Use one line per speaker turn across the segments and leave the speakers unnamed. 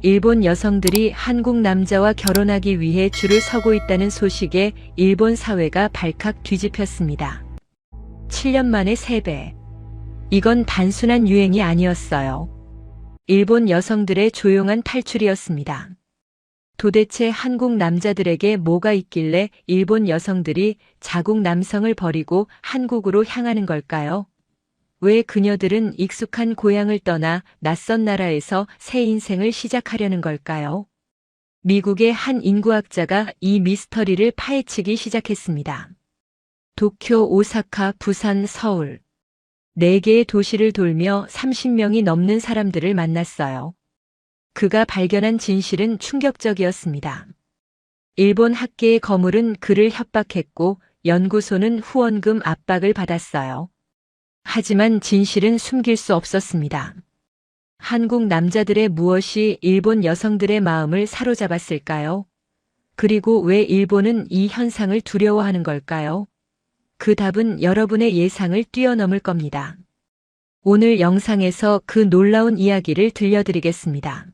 일본 여성들이 한국 남자와 결혼하기 위해 줄을 서고 있다는 소식에 일본 사회가 발칵 뒤집혔습니다. 7년 만에 3배. 이건 단순한 유행이 아니었어요. 일본 여성들의 조용한 탈출이었습니다. 도대체 한국 남자들에게 뭐가 있길래 일본 여성들이 자국 남성을 버리고 한국으로 향하는 걸까요? 왜 그녀들은 익숙한 고향을 떠나 낯선 나라에서 새 인생을 시작하려는 걸까요? 미국의 한 인구학자가 이 미스터리를 파헤치기 시작했습니다. 도쿄, 오사카, 부산, 서울. 4개의 도시를 돌며 30명이 넘는 사람들을 만났어요. 그가 발견한 진실은 충격적이었습니다. 일본 학계의 거물은 그를 협박했고 연구소는 후원금 압박을 받았어요. 하지만 진실은 숨길 수 없었습니다. 한국 남자들의 무엇이 일본 여성들의 마음을 사로잡았을까요? 그리고 왜 일본은 이 현상을 두려워하는 걸까요? 그 답은 여러분의 예상을 뛰어넘을 겁니다. 오늘 영상에서 그 놀라운 이야기를 들려드리겠습니다.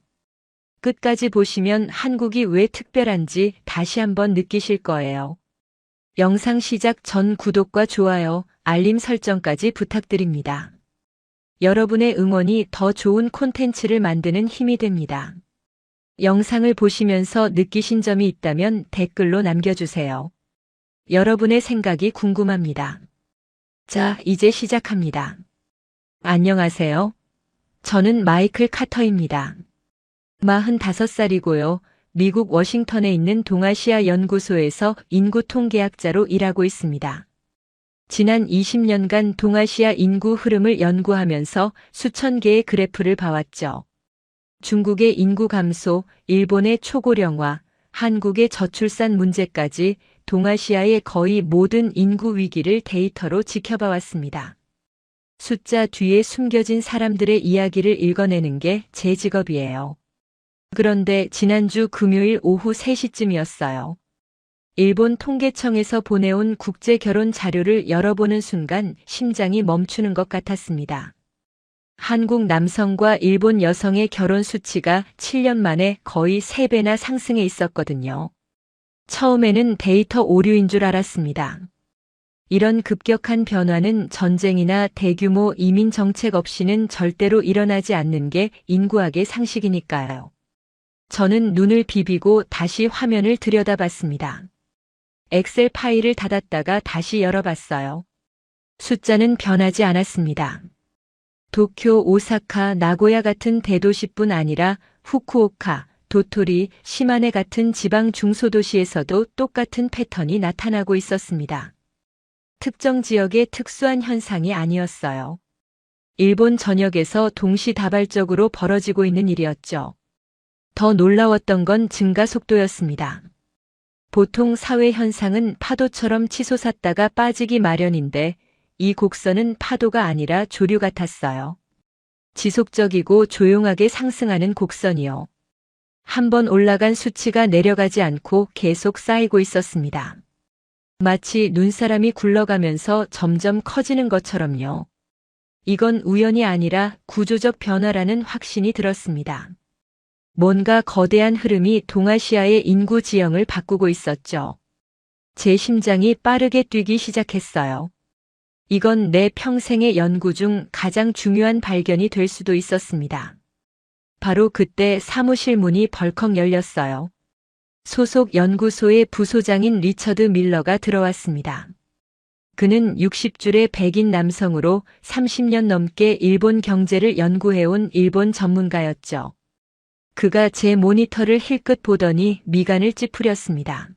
끝까지 보시면 한국이 왜 특별한지 다시 한번 느끼실 거예요. 영상 시작 전 구독과 좋아요, 알림 설정까지 부탁드립니다. 여러분의 응원이 더 좋은 콘텐츠를 만드는 힘이 됩니다. 영상을 보시면서 느끼신 점이 있다면 댓글로 남겨주세요. 여러분의 생각이 궁금합니다. 자, 이제 시작합니다. 안녕하세요. 저는 마이클 카터입니다. 45살이고요. 미국 워싱턴에 있는 동아시아 연구소에서 인구 통계학자로 일하고 있습니다. 지난 20년간 동아시아 인구 흐름을 연구하면서 수천 개의 그래프를 봐왔죠. 중국의 인구 감소, 일본의 초고령화, 한국의 저출산 문제까지 동아시아의 거의 모든 인구 위기를 데이터로 지켜봐왔습니다. 숫자 뒤에 숨겨진 사람들의 이야기를 읽어내는 게 제 직업이에요. 그런데 지난주 금요일 오후 3시쯤이었어요. 일본 통계청에서 보내온 국제 결혼 자료를 열어보는 순간 심장이 멈추는 것 같았습니다. 한국 남성과 일본 여성의 결혼 수치가 7년 만에 거의 3배나 상승해 있었거든요. 처음에는 데이터 오류인 줄 알았습니다. 이런 급격한 변화는 전쟁이나 대규모 이민 정책 없이는 절대로 일어나지 않는 게 인구학의 상식이니까요. 저는 눈을 비비고 다시 화면을 들여다봤습니다. 엑셀 파일을 닫았다가 다시 열어봤어요. 숫자는 변하지 않았습니다. 도쿄, 오사카, 나고야 같은 대도시뿐 아니라 후쿠오카, 도토리, 시마네 같은 지방 중소도시에서도 똑같은 패턴이 나타나고 있었습니다. 특정 지역의 특수한 현상이 아니었어요. 일본 전역에서 동시다발적으로 벌어지고 있는 일이었죠. 더 놀라웠던 건 증가 속도였습니다. 보통 사회 현상은 파도처럼 치솟았다가 빠지기 마련인데 이 곡선은 파도가 아니라 조류 같았어요. 지속적이고 조용하게 상승하는 곡선이요. 한번 올라간 수치가 내려가지 않고 계속 쌓이고 있었습니다. 마치 눈사람이 굴러가면서 점점 커지는 것처럼요. 이건 우연이 아니라 구조적 변화라는 확신이 들었습니다. 뭔가 거대한 흐름이 동아시아의 인구 지형을 바꾸고 있었죠. 제 심장이 빠르게 뛰기 시작했어요. 이건 내 평생의 연구 중 가장 중요한 발견이 될 수도 있었습니다. 바로 그때 사무실 문이 벌컥 열렸어요. 소속 연구소의 부소장인 리처드 밀러가 들어왔습니다. 그는 60줄의 백인 남성으로 30년 넘게 일본 경제를 연구해온 일본 전문가였죠. 그가 제 모니터를 힐끗 보더니 미간을 찌푸렸습니다.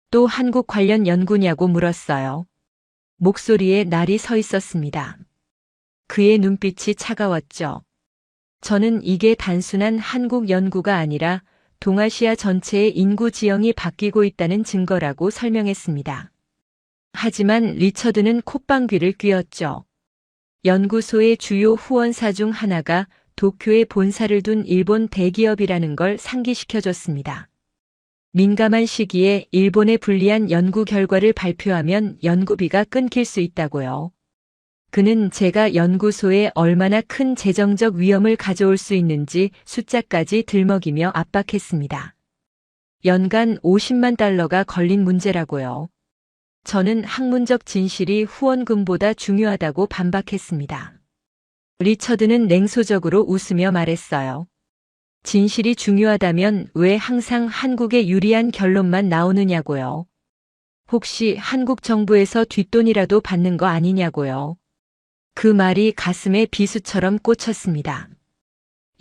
또 한국 관련 연구냐고 물었어요. 목소리에 날이 서 있었습니다. 그의 눈빛이 차가웠죠. 저는 이게 단순한 한국 연구가 아니라 동아시아 전체의 인구 지형이 바뀌고 있다는 증거라고 설명했습니다. 하지만 리처드는 콧방귀를 뀌었죠. 연구소의 주요 후원사 중 하나가 도쿄에 본사를 둔 일본 대기업이라는 걸 상기시켜줬습니다. 민감한 시기에 일본에 불리한 연구 결과를 발표하면 연구비가 끊길 수 있다고요. 그는 제가 연구소에 얼마나 큰 재정적 위험을 가져올 수 있는지 숫자까지 들먹이며 압박했습니다. 연간 50만 달러가 걸린 문제라고요. 저는 학문적 진실이 후원금보다 중요하다고 반박했습니다. 리처드는 냉소적으로 웃으며 말했어요. 진실이 중요하다면 왜 항상 한국에 유리한 결론만 나오느냐고요. 혹시 한국 정부에서 뒷돈이라도 받는 거 아니냐고요. 그 말이 가슴에 비수처럼 꽂혔습니다.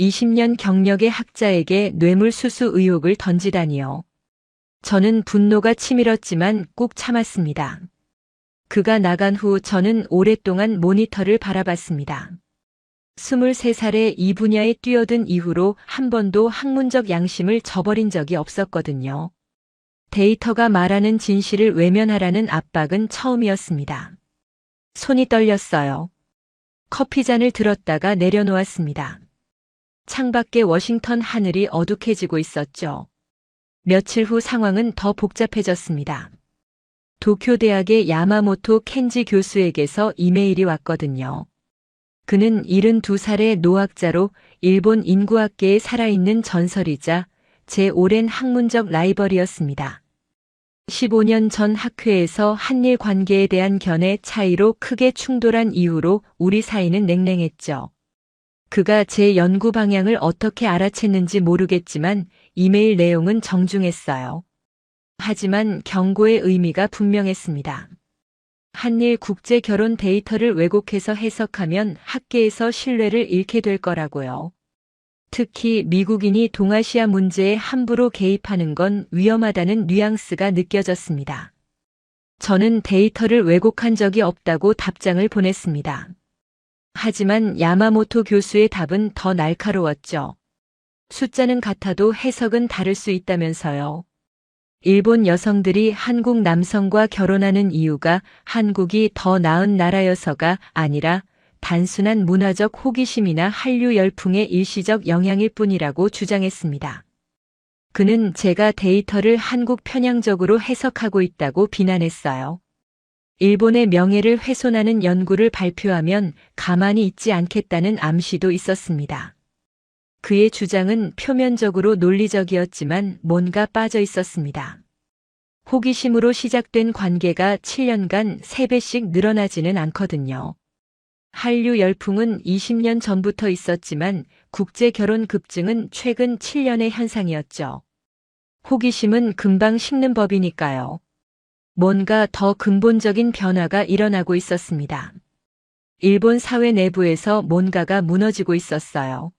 20년 경력의 학자에게 뇌물수수 의혹을 던지다니요. 저는 분노가 치밀었지만 꾹 참았습니다. 그가 나간 후 저는 오랫동안 모니터를 바라봤습니다. 23살에 이 분야에 뛰어든 이후로 한 번도 학문적 양심을 저버린 적이 없었거든요. 데이터가 말하는 진실을 외면하라는 압박은 처음이었습니다. 손이 떨렸어요. 커피잔을 들었다가 내려놓았습니다. 창밖에 워싱턴 하늘이 어둑해지고 있었죠. 며칠 후 상황은 더 복잡해졌습니다. 도쿄대학의 야마모토 켄지 교수에게서 이메일이 왔거든요. 그는 72살의 노학자로 일본 인구학계에 살아있는 전설이자 제 오랜 학문적 라이벌이었습니다. 15년 전 학회에서 한일 관계에 대한 견해 차이로 크게 충돌한 이후로 우리 사이는 냉랭했죠. 그가 제 연구 방향을 어떻게 알아챘는지 모르겠지만 이메일 내용은 정중했어요. 하지만 경고의 의미가 분명했습니다. 한일 국제 결혼 데이터를 왜곡해서 해석하면 학계에서 신뢰를 잃게 될 거라고요. 특히 미국인이 동아시아 문제에 함부로 개입하는 건 위험하다는 뉘앙스가 느껴졌습니다. 저는 데이터를 왜곡한 적이 없다고 답장을 보냈습니다. 하지만 야마모토 교수의 답은 더 날카로웠죠. 숫자는 같아도 해석은 다를 수 있다면서요. 일본 여성들이 한국 남성과 결혼하는 이유가 한국이 더 나은 나라여서가 아니라 단순한 문화적 호기심이나 한류 열풍의 일시적 영향일 뿐이라고 주장했습니다. 그는 제가 데이터를 한국 편향적으로 해석하고 있다고 비난했어요. 일본의 명예를 훼손하는 연구를 발표하면 가만히 있지 않겠다는 암시도 있었습니다. 그의 주장은 표면적으로 논리적이었지만 뭔가 빠져 있었습니다. 호기심으로 시작된 관계가 7년간 3배씩 늘어나지는 않거든요. 한류 열풍은 20년 전부터 있었지만 국제 결혼 급증은 최근 7년의 현상이었죠. 호기심은 금방 식는 법이니까요. 뭔가 더 근본적인 변화가 일어나고 있었습니다. 일본 사회 내부에서 뭔가가 무너지고 있었어요.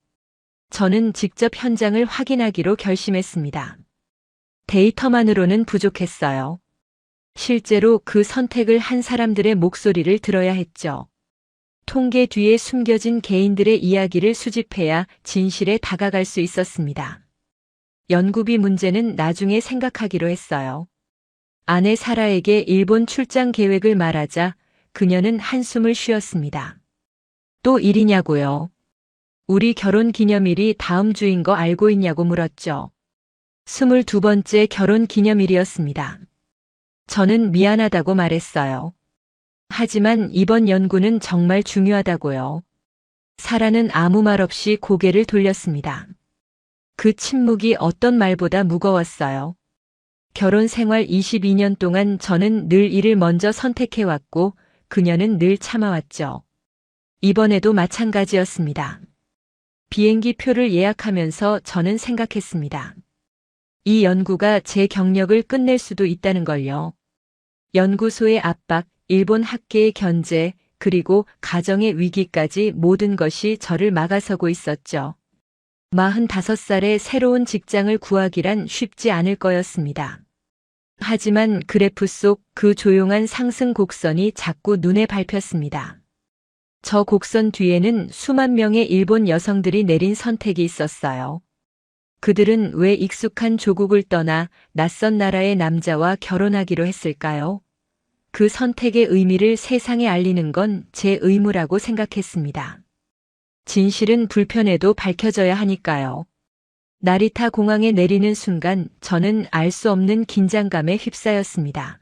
저는 직접 현장을 확인하기로 결심했습니다. 데이터만으로는 부족했어요. 실제로 그 선택을 한 사람들의 목소리를 들어야 했죠. 통계 뒤에 숨겨진 개인들의 이야기를 수집해야 진실에 다가갈 수 있었습니다. 연구비 문제는 나중에 생각하기로 했어요. 아내 사라에게 일본 출장 계획을 말하자 그녀는 한숨을 쉬었습니다. 또 일이냐고요? 우리 결혼 기념일이 다음 주인 거 알고 있냐고 물었죠. 22번째 결혼 기념일이었습니다. 저는 미안하다고 말했어요. 하지만 이번 연구는 정말 중요하다고요. 사라는 아무 말 없이 고개를 돌렸습니다. 그 침묵이 어떤 말보다 무거웠어요. 결혼 생활 22년 동안 저는 늘 이를 먼저 선택해왔고 그녀는 늘 참아왔죠. 이번에도 마찬가지였습니다. 비행기 표를 예약하면서 저는 생각했습니다. 이 연구가 제 경력을 끝낼 수도 있다는 걸요. 연구소의 압박, 일본 학계의 견제, 그리고 가정의 위기까지 모든 것이 저를 막아서고 있었죠. 45살에 새로운 직장을 구하기란 쉽지 않을 거였습니다. 하지만 그래프 속 그 조용한 상승 곡선이 자꾸 눈에 밟혔습니다. 저 곡선 뒤에는 수만 명의 일본 여성들이 내린 선택이 있었어요. 그들은 왜 익숙한 조국을 떠나 낯선 나라의 남자와 결혼하기로 했을까요? 그 선택의 의미를 세상에 알리는 건 제 의무라고 생각했습니다. 진실은 불편해도 밝혀져야 하니까요. 나리타 공항에 내리는 순간 저는 알 수 없는 긴장감에 휩싸였습니다.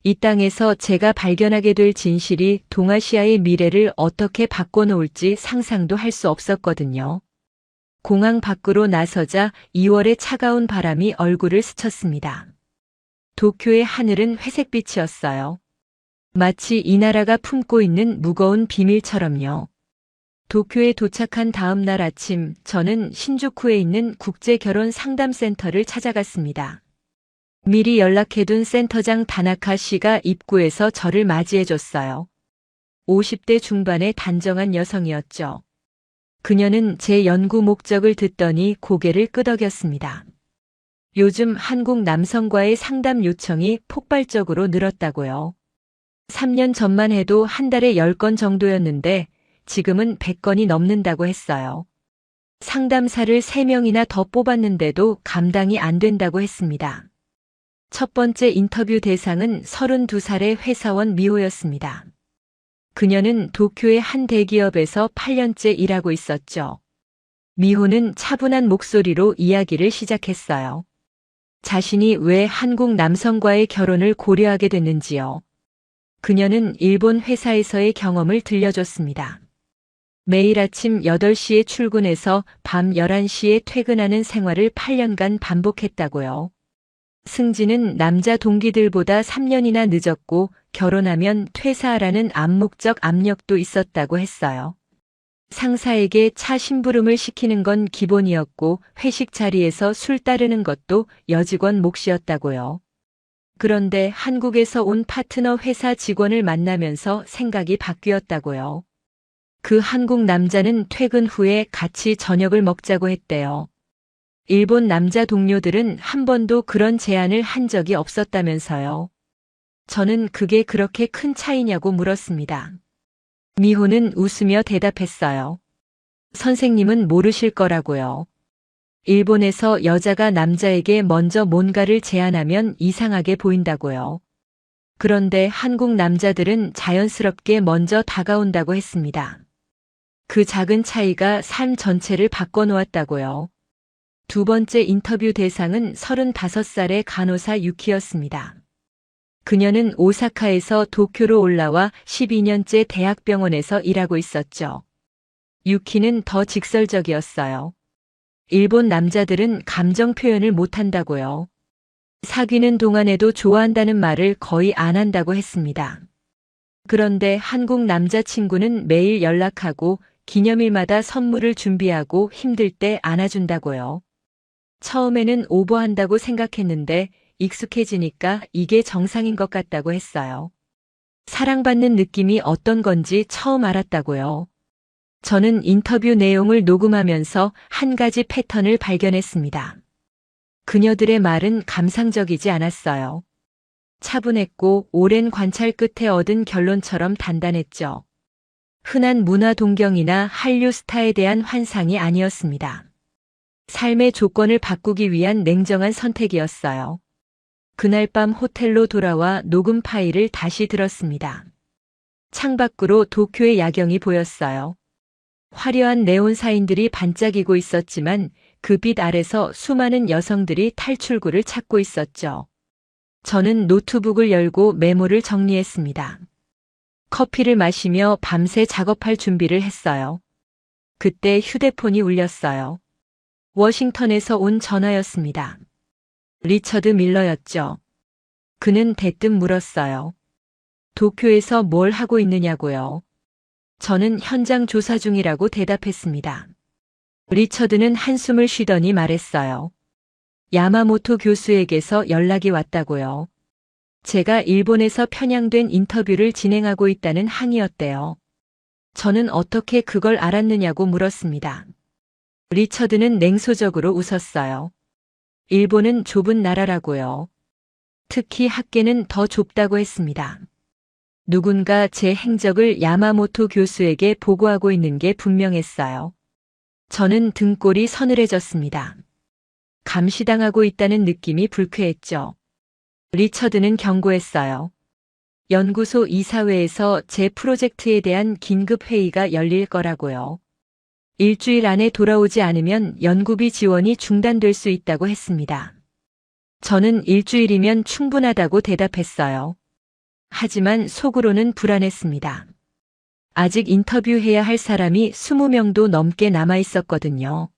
이 땅에서 제가 발견하게 될 진실이 동아시아의 미래를 어떻게 바꿔놓을지 상상도 할 수 없었거든요. 공항 밖으로 나서자 2월의 차가운 바람이 얼굴을 스쳤습니다. 도쿄의 하늘은 회색빛이었어요. 마치 이 나라가 품고 있는 무거운 비밀처럼요. 도쿄에 도착한 다음 날 아침, 저는 신주쿠에 있는 국제결혼 상담센터를 찾아갔습니다. 미리 연락해둔 센터장 다나카 씨가 입구에서 저를 맞이해줬어요. 50대 중반의 단정한 여성이었죠. 그녀는 제 연구 목적을 듣더니 고개를 끄덕였습니다. 요즘 한국 남성과의 상담 요청이 폭발적으로 늘었다고요. 3년 전만 해도 한 달에 10건 정도였는데 지금은 100건이 넘는다고 했어요. 상담사를 3명이나 더 뽑았는데도 감당이 안 된다고 했습니다. 첫 번째 인터뷰 대상은 32살의 회사원 미호였습니다. 그녀는 도쿄의 한 대기업에서 8년째 일하고 있었죠. 미호는 차분한 목소리로 이야기를 시작했어요. 자신이 왜 한국 남성과의 결혼을 고려하게 됐는지요. 그녀는 일본 회사에서의 경험을 들려줬습니다. 매일 아침 8시에 출근해서 밤 11시에 퇴근하는 생활을 8년간 반복했다고요. 승진은 남자 동기들보다 3년이나 늦었고 결혼하면 퇴사하라는 암묵적 압력도 있었다고 했어요. 상사에게 차 심부름을 시키는 건 기본이었고 회식 자리에서 술 따르는 것도 여직원 몫이었다고요. 그런데 한국에서 온 파트너 회사 직원을 만나면서 생각이 바뀌었다고요. 그 한국 남자는 퇴근 후에 같이 저녁을 먹자고 했대요. 일본 남자 동료들은 한 번도 그런 제안을 한 적이 없었다면서요. 저는 그게 그렇게 큰 차이냐고 물었습니다. 미호는 웃으며 대답했어요. 선생님은 모르실 거라고요. 일본에서 여자가 남자에게 먼저 뭔가를 제안하면 이상하게 보인다고요. 그런데 한국 남자들은 자연스럽게 먼저 다가온다고 했습니다. 그 작은 차이가 삶 전체를 바꿔놓았다고요. 두 번째 인터뷰 대상은 35살의 간호사 유키였습니다. 그녀는 오사카에서 도쿄로 올라와 12년째 대학병원에서 일하고 있었죠. 유키는 더 직설적이었어요. 일본 남자들은 감정 표현을 못한다고요. 사귀는 동안에도 좋아한다는 말을 거의 안 한다고 했습니다. 그런데 한국 남자친구는 매일 연락하고 기념일마다 선물을 준비하고 힘들 때 안아준다고요. 처음에는 오버한다고 생각했는데 익숙해지니까 이게 정상인 것 같다고 했어요. 사랑받는 느낌이 어떤 건지 처음 알았다고요. 저는 인터뷰 내용을 녹음하면서 한 가지 패턴을 발견했습니다. 그녀들의 말은 감상적이지 않았어요. 차분했고 오랜 관찰 끝에 얻은 결론처럼 단단했죠. 흔한 문화 동경이나 한류 스타에 대한 환상이 아니었습니다. 삶의 조건을 바꾸기 위한 냉정한 선택이었어요. 그날 밤 호텔로 돌아와 녹음 파일을 다시 들었습니다. 창밖으로 도쿄의 야경이 보였어요. 화려한 네온 사인들이 반짝이고 있었지만 그 빛 아래서 수많은 여성들이 탈출구를 찾고 있었죠. 저는 노트북을 열고 메모를 정리했습니다. 커피를 마시며 밤새 작업할 준비를 했어요. 그때 휴대폰이 울렸어요. 워싱턴에서 온 전화였습니다. 리처드 밀러였죠. 그는 대뜸 물었어요. 도쿄에서 뭘 하고 있느냐고요. 저는 현장 조사 중이라고 대답했습니다. 리처드는 한숨을 쉬더니 말했어요. 야마모토 교수에게서 연락이 왔다고요. 제가 일본에서 편향된 인터뷰를 진행하고 있다는 항의였대요. 저는 어떻게 그걸 알았느냐고 물었습니다. 리처드는 냉소적으로 웃었어요. 일본은 좁은 나라라고요. 특히 학계는 더 좁다고 했습니다. 누군가 제 행적을 야마모토 교수에게 보고하고 있는 게 분명했어요. 저는 등골이 서늘해졌습니다. 감시당하고 있다는 느낌이 불쾌했죠. 리처드는 경고했어요. 연구소 이사회에서 제 프로젝트에 대한 긴급 회의가 열릴 거라고요. 일주일 안에 돌아오지 않으면 연구비 지원이 중단될 수 있다고 했습니다. 저는 일주일이면 충분하다고 대답했어요. 하지만 속으로는 불안했습니다. 아직 인터뷰해야 할 사람이 20명도 넘게 남아 있었거든요.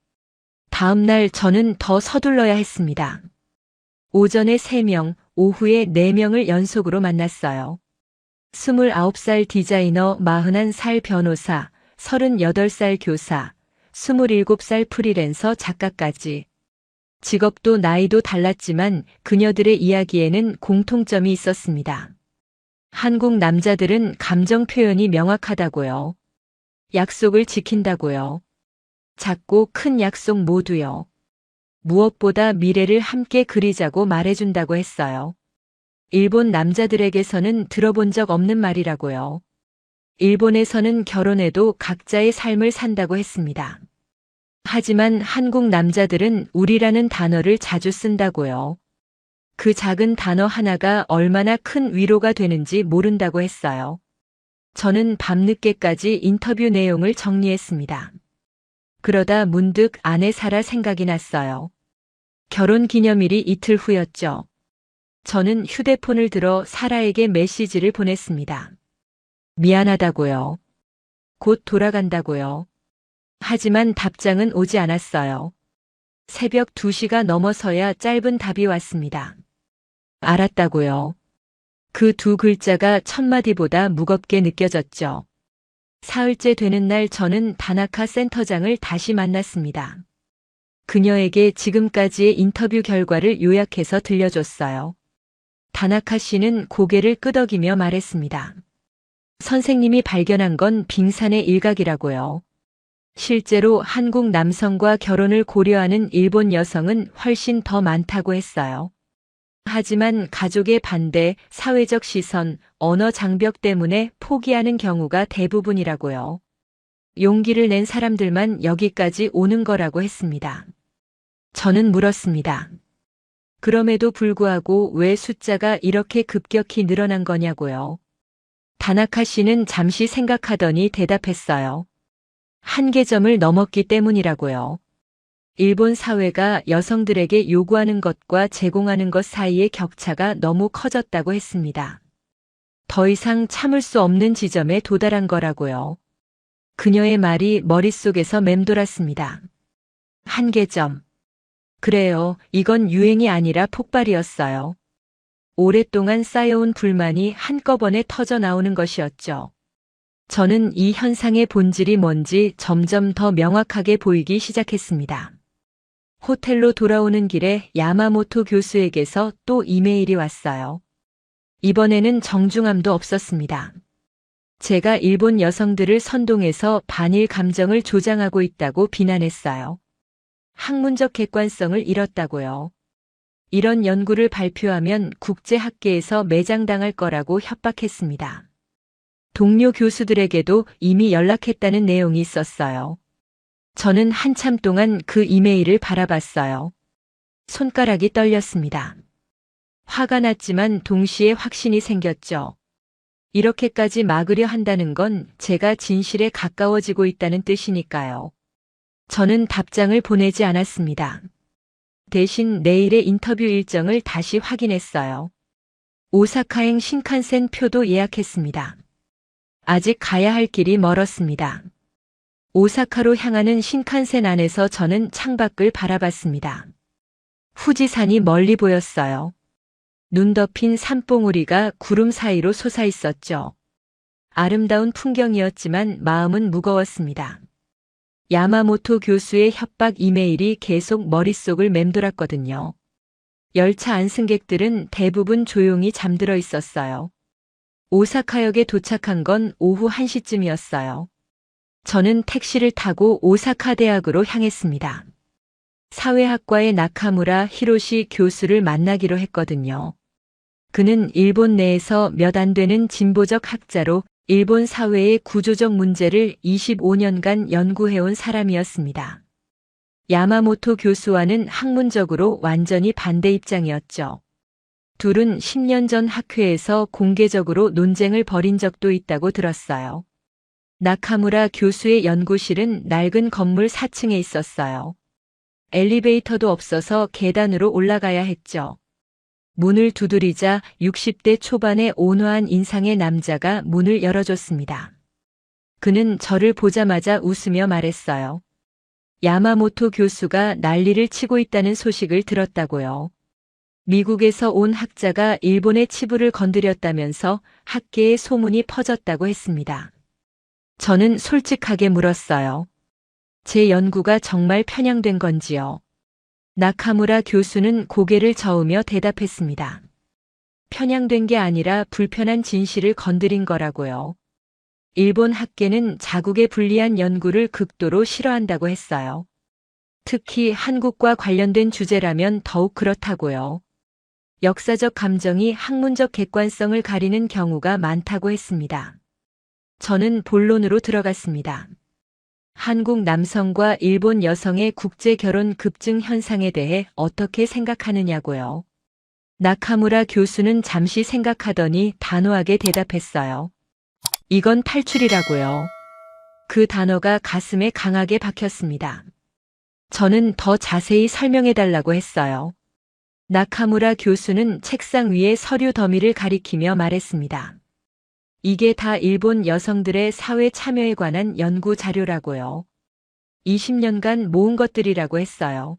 다음 날 저는 더 서둘러야 했습니다. 오전에 3명, 오후에 4명을 연속으로 만났어요. 29살 디자이너, 41살 변호사, 38살 교사, 27살 프리랜서 작가까지. 직업도 나이도 달랐지만 그녀들의 이야기에는 공통점이 있었습니다. 한국 남자들은 감정 표현이 명확하다고요. 약속을 지킨다고요. 작고 큰 약속 모두요. 무엇보다 미래를 함께 그리자고 말해준다고 했어요. 일본 남자들에게서는 들어본 적 없는 말이라고요. 일본에서는 결혼해도 각자의 삶을 산다고 했습니다. 하지만 한국 남자들은 우리라는 단어를 자주 쓴다고요. 그 작은 단어 하나가 얼마나 큰 위로가 되는지 모른다고 했어요. 저는 밤늦게까지 인터뷰 내용을 정리했습니다. 그러다 문득 아내 사라 생각이 났어요. 결혼 기념일이 이틀 후였죠. 저는 휴대폰을 들어 사라에게 메시지를 보냈습니다. 미안하다고요. 곧 돌아간다고요. 하지만 답장은 오지 않았어요. 새벽 2시가 넘어서야 짧은 답이 왔습니다. 알았다고요. 그 2글자가 첫마디보다 무겁게 느껴졌죠. 사흘째 되는 날 저는 다나카 센터장을 다시 만났습니다. 그녀에게 지금까지의 인터뷰 결과를 요약해서 들려줬어요. 다나카 씨는 고개를 끄덕이며 말했습니다. 선생님이 발견한 건 빙산의 일각이라고요. 실제로 한국 남성과 결혼을 고려하는 일본 여성은 훨씬 더 많다고 했어요. 하지만 가족의 반대, 사회적 시선, 언어 장벽 때문에 포기하는 경우가 대부분이라고요. 용기를 낸 사람들만 여기까지 오는 거라고 했습니다. 저는 물었습니다. 그럼에도 불구하고 왜 숫자가 이렇게 급격히 늘어난 거냐고요. 다나카 씨는 잠시 생각하더니 대답했어요. 한계점을 넘었기 때문이라고요. 일본 사회가 여성들에게 요구하는 것과 제공하는 것 사이의 격차가 너무 커졌다고 했습니다. 더 이상 참을 수 없는 지점에 도달한 거라고요. 그녀의 말이 머릿속에서 맴돌았습니다. 한계점. 그래요, 이건 유행이 아니라 폭발이었어요. 오랫동안 쌓여온 불만이 한꺼번에 터져 나오는 것이었죠. 저는 이 현상의 본질이 뭔지 점점 더 명확하게 보이기 시작했습니다. 호텔로 돌아오는 길에 야마모토 교수에게서 또 이메일이 왔어요. 이번에는 정중함도 없었습니다. 제가 일본 여성들을 선동해서 반일 감정을 조장하고 있다고 비난했어요. 학문적 객관성을 잃었다고요. 이런 연구를 발표하면 국제학계에서 매장당할 거라고 협박했습니다. 동료 교수들에게도 이미 연락했다는 내용이 있었어요. 저는 한참 동안 그 이메일을 바라봤어요. 손가락이 떨렸습니다. 화가 났지만 동시에 확신이 생겼죠. 이렇게까지 막으려 한다는 건 제가 진실에 가까워지고 있다는 뜻이니까요. 저는 답장을 보내지 않았습니다. 대신 내일의 인터뷰 일정을 다시 확인했어요. 오사카행 신칸센 표도 예약했습니다. 아직 가야 할 길이 멀었습니다. 오사카로 향하는 신칸센 안에서 저는 창밖을 바라봤습니다. 후지산이 멀리 보였어요. 눈 덮인 산봉우리가 구름 사이로 솟아 있었죠. 아름다운 풍경이었지만 마음은 무거웠습니다. 야마모토 교수의 협박 이메일이 계속 머릿속을 맴돌았거든요. 열차 안승객들은 대부분 조용히 잠들어 있었어요. 오사카역에 도착한 건 오후 1시쯤이었어요. 저는 택시를 타고 오사카 대학으로 향했습니다. 사회학과의 나카무라 히로시 교수를 만나기로 했거든요. 그는 일본 내에서 몇 안 되는 진보적 학자로 일본 사회의 구조적 문제를 25년간 연구해온 사람이었습니다. 야마모토 교수와는 학문적으로 완전히 반대 입장이었죠. 둘은 10년 전 학회에서 공개적으로 논쟁을 벌인 적도 있다고 들었어요. 나카무라 교수의 연구실은 낡은 건물 4층에 있었어요. 엘리베이터도 없어서 계단으로 올라가야 했죠. 문을 두드리자 60대 초반의 온화한 인상의 남자가 문을 열어줬습니다. 그는 저를 보자마자 웃으며 말했어요. 야마모토 교수가 난리를 치고 있다는 소식을 들었다고요. 미국에서 온 학자가 일본의 치부를 건드렸다면서 학계에 소문이 퍼졌다고 했습니다. 저는 솔직하게 물었어요. 제 연구가 정말 편향된 건지요? 나카무라 교수는 고개를 저으며 대답했습니다. 편향된 게 아니라 불편한 진실을 건드린 거라고요. 일본 학계는 자국에 불리한 연구를 극도로 싫어한다고 했어요. 특히 한국과 관련된 주제라면 더욱 그렇다고요. 역사적 감정이 학문적 객관성을 가리는 경우가 많다고 했습니다. 저는 본론으로 들어갔습니다. 한국 남성과 일본 여성의 국제 결혼 급증 현상에 대해 어떻게 생각하느냐고요. 나카무라 교수는 잠시 생각하더니 단호하게 대답했어요. 이건 탈출이라고요. 그 단어가 가슴에 강하게 박혔습니다. 저는 더 자세히 설명해달라고 했어요. 나카무라 교수는 책상 위에 서류 더미를 가리키며 말했습니다. 이게 다 일본 여성들의 사회 참여에 관한 연구 자료라고요. 20년간 모은 것들이라고 했어요.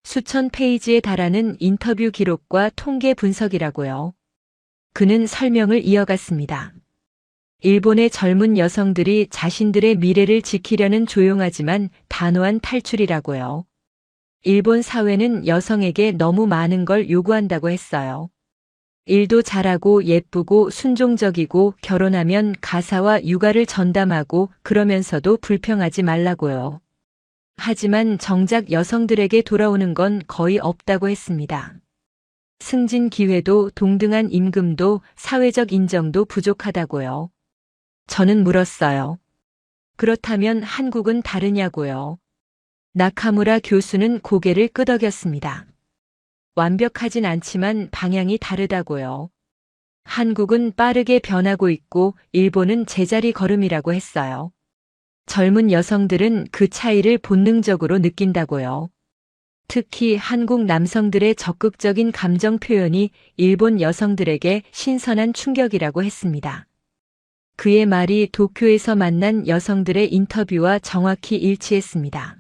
수천 페이지에 달하는 인터뷰 기록과 통계 분석이라고요. 그는 설명을 이어갔습니다. 일본의 젊은 여성들이 자신들의 미래를 지키려는 조용하지만 단호한 탈출이라고요. 일본 사회는 여성에게 너무 많은 걸 요구한다고 했어요. 일도 잘하고 예쁘고 순종적이고 결혼하면 가사와 육아를 전담하고 그러면서도 불평하지 말라고요. 하지만 정작 여성들에게 돌아오는 건 거의 없다고 했습니다. 승진 기회도 동등한 임금도 사회적 인정도 부족하다고요. 저는 물었어요. 그렇다면 한국은 다르냐고요. 나카무라 교수는 고개를 끄덕였습니다. 완벽하진 않지만 방향이 다르다고요. 한국은 빠르게 변하고 있고 일본은 제자리 걸음이라고 했어요. 젊은 여성들은 그 차이를 본능적으로 느낀다고요. 특히 한국 남성들의 적극적인 감정 표현이 일본 여성들에게 신선한 충격이라고 했습니다. 그의 말이 도쿄에서 만난 여성들의 인터뷰와 정확히 일치했습니다.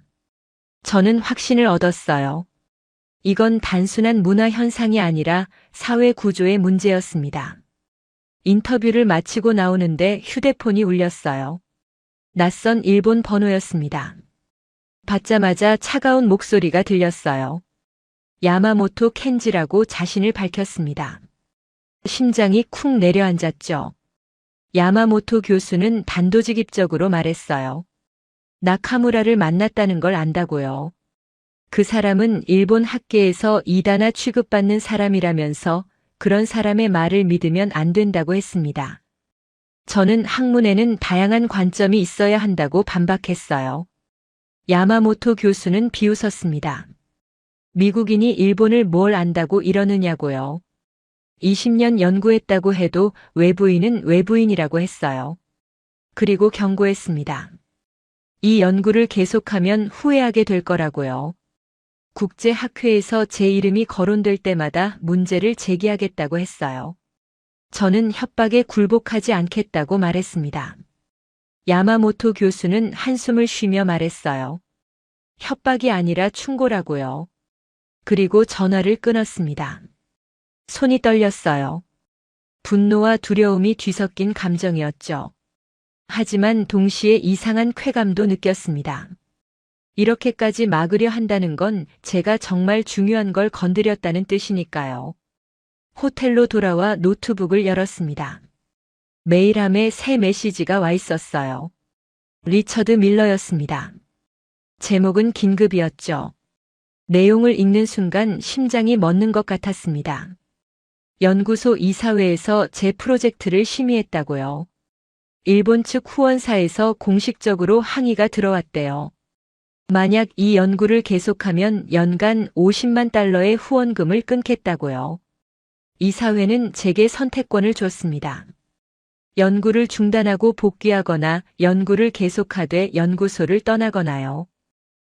저는 확신을 얻었어요. 이건 단순한 문화 현상이 아니라 사회 구조의 문제였습니다. 인터뷰를 마치고 나오는데 휴대폰이 울렸어요. 낯선 일본 번호였습니다. 받자마자 차가운 목소리가 들렸어요. 야마모토 켄지라고 자신을 밝혔습니다. 심장이 쿵 내려앉았죠. 야마모토 교수는 단도직입적으로 말했어요. 나카무라를 만났다는 걸 안다고요. 그 사람은 일본 학계에서 이단아 취급받는 사람이라면서 그런 사람의 말을 믿으면 안 된다고 했습니다. 저는 학문에는 다양한 관점이 있어야 한다고 반박했어요. 야마모토 교수는 비웃었습니다. 미국인이 일본을 뭘 안다고 이러느냐고요. 20년 연구했다고 해도 외부인은 외부인이라고 했어요. 그리고 경고했습니다. 이 연구를 계속하면 후회하게 될 거라고요. 국제학회에서 제 이름이 거론될 때마다 문제를 제기하겠다고 했어요. 저는 협박에 굴복하지 않겠다고 말했습니다. 야마모토 교수는 한숨을 쉬며 말했어요. 협박이 아니라 충고라고요. 그리고 전화를 끊었습니다. 손이 떨렸어요. 분노와 두려움이 뒤섞인 감정이었죠. 하지만 동시에 이상한 쾌감도 느꼈습니다. 이렇게까지 막으려 한다는 건 제가 정말 중요한 걸 건드렸다는 뜻이니까요. 호텔로 돌아와 노트북을 열었습니다. 메일함에 새 메시지가 와 있었어요. 리처드 밀러였습니다. 제목은 긴급이었죠. 내용을 읽는 순간 심장이 멎는 것 같았습니다. 연구소 이사회에서 제 프로젝트를 심의했다고요. 일본 측 후원사에서 공식적으로 항의가 들어왔대요. 만약 이 연구를 계속하면 연간 50만 달러의 후원금을 끊겠다고요. 이사회는 제게 선택권을 줬습니다. 연구를 중단하고 복귀하거나 연구를 계속하되 연구소를 떠나거나요.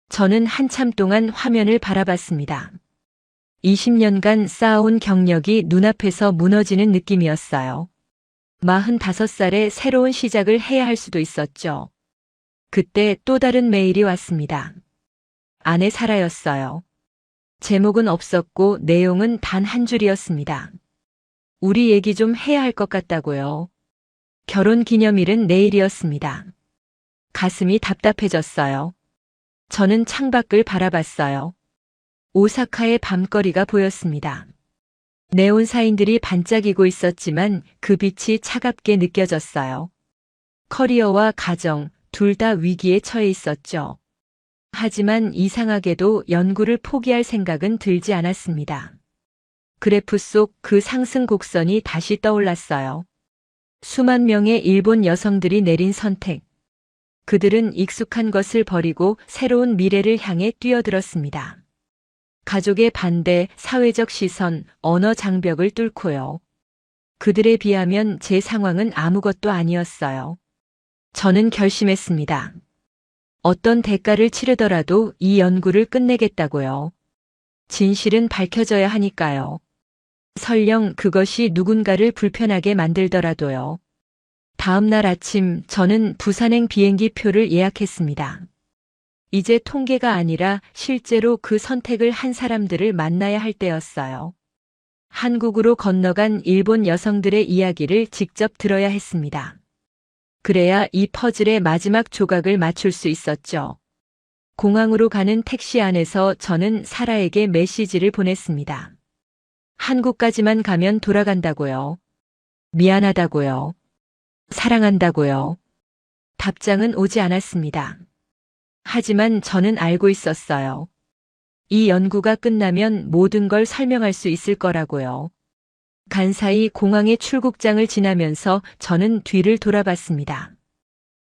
저는 한참 동안 화면을 바라봤습니다. 20년간 쌓아온 경력이 눈앞에서 무너지는 느낌이었어요. 45살에 새로운 시작을 해야 할 수도 있었죠. 그때 또 다른 메일이 왔습니다. 아내 사라였어요. 제목은 없었고 내용은 단 한 줄이었습니다. 우리 얘기 좀 해야 할 것 같다고요. 결혼 기념일은 내일이었습니다. 가슴이 답답해졌어요. 저는 창밖을 바라봤어요. 오사카의 밤거리가 보였습니다. 네온 사인들이 반짝이고 있었지만 그 빛이 차갑게 느껴졌어요. 커리어와 가정, 둘 다 위기에 처해 있었죠. 하지만 이상하게도 연구를 포기할 생각은 들지 않았습니다. 그래프 속 그 상승 곡선이 다시 떠올랐어요. 수만 명의 일본 여성들이 내린 선택. 그들은 익숙한 것을 버리고 새로운 미래를 향해 뛰어들었습니다. 가족의 반대, 사회적 시선, 언어 장벽을 뚫고요. 그들에 비하면 제 상황은 아무것도 아니었어요. 저는 결심했습니다. 어떤 대가를 치르더라도 이 연구를 끝내겠다고요. 진실은 밝혀져야 하니까요. 설령 그것이 누군가를 불편하게 만들더라도요. 다음 날 아침 저는 부산행 비행기 표를 예약했습니다. 이제 통계가 아니라 실제로 그 선택을 한 사람들을 만나야 할 때였어요. 한국으로 건너간 일본 여성들의 이야기를 직접 들어야 했습니다. 그래야 이 퍼즐의 마지막 조각을 맞출 수 있었죠. 공항으로 가는 택시 안에서 저는 사라에게 메시지를 보냈습니다. 한국까지만 가면 돌아간다고요. 미안하다고요. 사랑한다고요. 답장은 오지 않았습니다. 하지만 저는 알고 있었어요. 이 연구가 끝나면 모든 걸 설명할 수 있을 거라고요. 간사이 공항의 출국장을 지나면서 저는 뒤를 돌아봤습니다.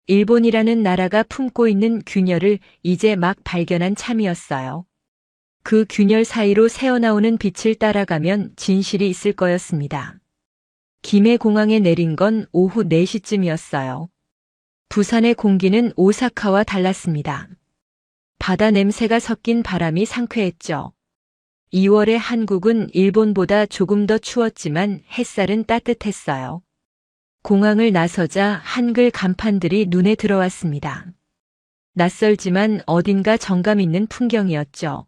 일본이라는 나라가 품고 있는 균열을 이제 막 발견한 참이었어요. 그 균열 사이로 새어나오는 빛을 따라가면 진실이 있을 거였습니다. 김해 공항에 내린 건 오후 4시쯤이었어요. 부산의 공기는 오사카와 달랐습니다. 바다 냄새가 섞인 바람이 상쾌했죠. 2월의 한국은 일본보다 조금 더 추웠지만 햇살은 따뜻했어요. 공항을 나서자 한글 간판들이 눈에 들어왔습니다. 낯설지만 어딘가 정감 있는 풍경이었죠.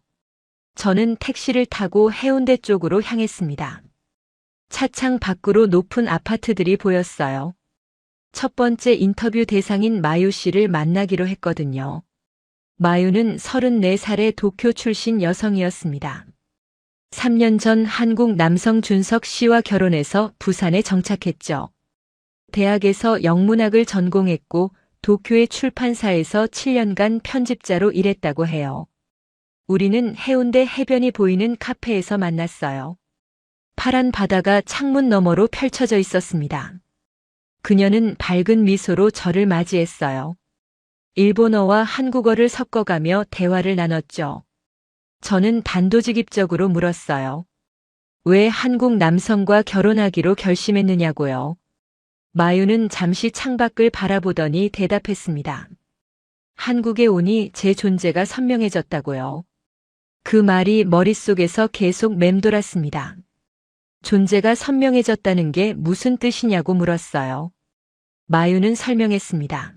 저는 택시를 타고 해운대 쪽으로 향했습니다. 차창 밖으로 높은 아파트들이 보였어요. 첫 번째 인터뷰 대상인 마유 씨를 만나기로 했거든요. 마유는 34살의 도쿄 출신 여성이었습니다. 3년 전 한국 남성 준석 씨와 결혼해서 부산에 정착했죠. 대학에서 영문학을 전공했고 도쿄의 출판사에서 7년간 편집자로 일했다고 해요. 우리는 해운대 해변이 보이는 카페에서 만났어요. 파란 바다가 창문 너머로 펼쳐져 있었습니다. 그녀는 밝은 미소로 저를 맞이했어요. 일본어와 한국어를 섞어가며 대화를 나눴죠. 저는 단도직입적으로 물었어요. 왜 한국 남성과 결혼하기로 결심했느냐고요. 마유는 잠시 창밖을 바라보더니 대답했습니다. 한국에 오니 제 존재가 선명해졌다고요. 그 말이 머릿속에서 계속 맴돌았습니다. 존재가 선명해졌다는 게 무슨 뜻이냐고 물었어요. 마유는 설명했습니다.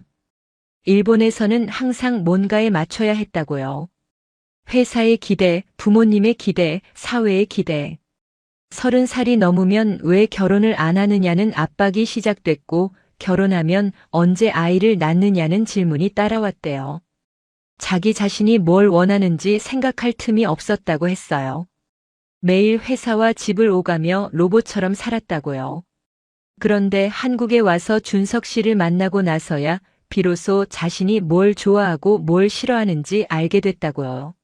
일본에서는 항상 뭔가에 맞춰야 했다고요. 회사의 기대, 부모님의 기대, 사회의 기대. 30살이 넘으면 왜 결혼을 안 하느냐는 압박이 시작됐고 결혼하면 언제 아이를 낳느냐는 질문이 따라왔대요. 자기 자신이 뭘 원하는지 생각할 틈이 없었다고 했어요. 매일 회사와 집을 오가며 로봇처럼 살았다고요. 그런데 한국에 와서 준석 씨를 만나고 나서야 비로소 자신이 뭘 좋아하고 뭘 싫어하는지 알게 됐다고요.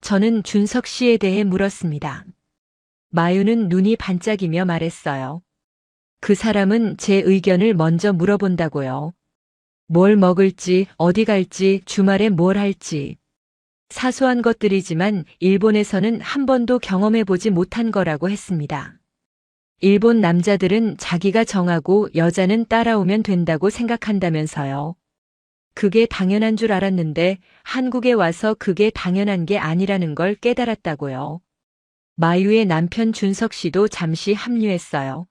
저는 준석 씨에 대해 물었습니다. 마유는 눈이 반짝이며 말했어요. 그 사람은 제 의견을 먼저 물어본다고요. 뭘 먹을지, 어디 갈지, 주말에 뭘 할지. 사소한 것들이지만 일본에서는 한 번도 경험해보지 못한 거라고 했습니다. 일본 남자들은 자기가 정하고 여자는 따라오면 된다고 생각한다면서요. 그게 당연한 줄 알았는데 한국에 와서 그게 당연한 게 아니라는 걸 깨달았다고요. 마유의 남편 준석 씨도 잠시 합류했어요.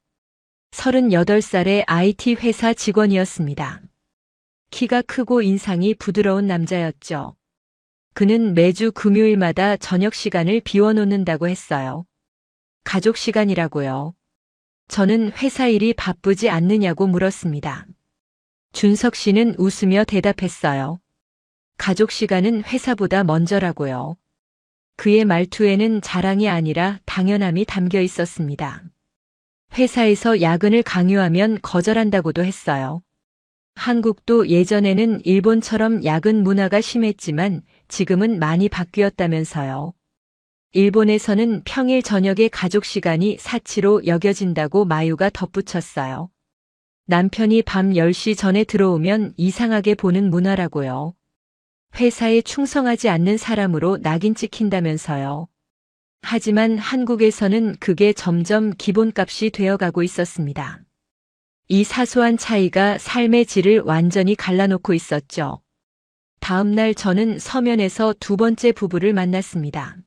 38살의 IT 회사 직원이었습니다. 키가 크고 인상이 부드러운 남자였죠. 그는 매주 금요일마다 저녁 시간을 비워놓는다고 했어요. 가족 시간이라고요. 저는 회사 일이 바쁘지 않느냐고 물었습니다. 준석 씨는 웃으며 대답했어요. 가족 시간은 회사보다 먼저라고요. 그의 말투에는 자랑이 아니라 당연함이 담겨 있었습니다. 회사에서 야근을 강요하면 거절한다고도 했어요. 한국도 예전에는 일본처럼 야근 문화가 심했지만 지금은 많이 바뀌었다면서요. 일본에서는 평일 저녁에 가족 시간이 사치로 여겨진다고 마유가 덧붙였어요. 남편이 밤 10시 전에 들어오면 이상하게 보는 문화라고요. 회사에 충성하지 않는 사람으로 낙인 찍힌다면서요. 하지만 한국에서는 그게 점점 기본값이 되어가고 있었습니다. 이 사소한 차이가 삶의 질을 완전히 갈라놓고 있었죠. 다음 날 저는 서면에서 두 번째 부부를 만났습니다.